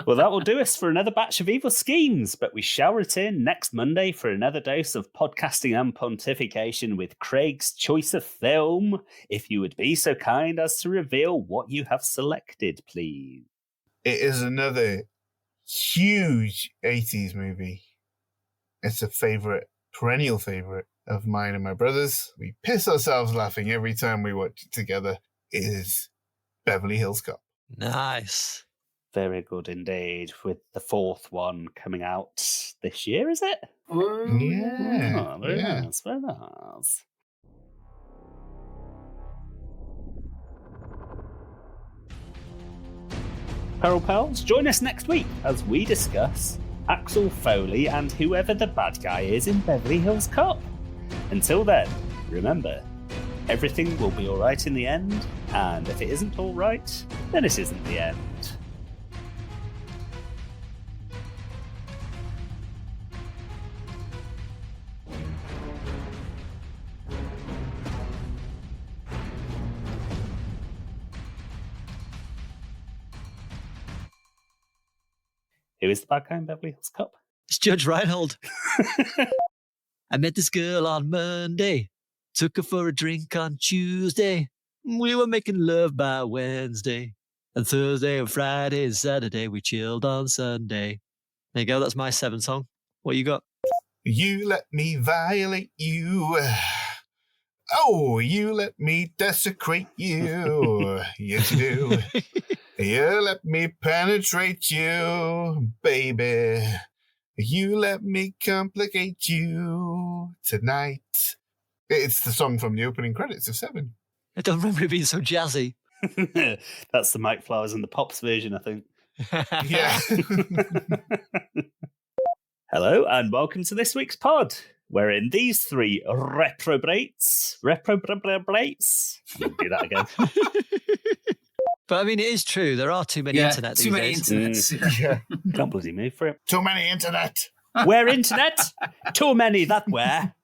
Well, that will do us for another batch of evil schemes, but we shall return next Monday for another dose of podcasting and pontification with Craig's choice of film. If you would be so kind as to reveal what you have selected, please. It is another huge 80s movie. It's a perennial favorite of mine and my brother's. We piss ourselves laughing every time we watch it together. It is Beverly Hills Cop. Nice. Very good indeed, with the 4th one coming out this year, is it? Yeah. Oh, very nice, very nice. Peril Pals, join us next week as we discuss Axel Foley and whoever the bad guy is in Beverly Hills Cop. Until then, remember, everything will be alright in the end, and if it isn't alright, then it isn't the end. Who is the bad guy in Beverly Hills Cop? It's Judge Reinhold. I met this girl on Monday, took her for a drink on Tuesday. We were making love by Wednesday. And Thursday and Friday and Saturday, we chilled on Sunday. There you go, that's my 7 song. What you got? You let me violate you. Oh, you let me desecrate you. Yes, you do. You let me penetrate you, baby. You let me complicate you tonight. It's the song from the opening credits of Seven. I don't remember it being so jazzy. That's the Mike Flowers and the Pops version, I think. Yeah. Hello, and welcome to this week's pod, wherein these three reprobates. I'm going to do that again. But I mean, it is true. There are too many internet these too many days. internets. Yeah. Can't bloody move for it. Too many internet. Where internet? Too many that where.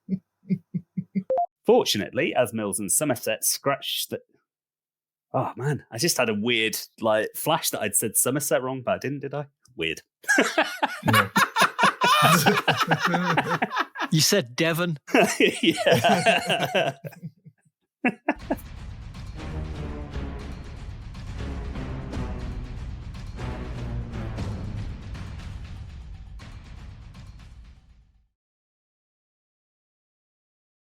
Fortunately, as Mills and Somerset scratched the... Oh, man. I just had a weird flash that I'd said Somerset wrong, but I didn't, did I? Weird. You said Devon? Yeah.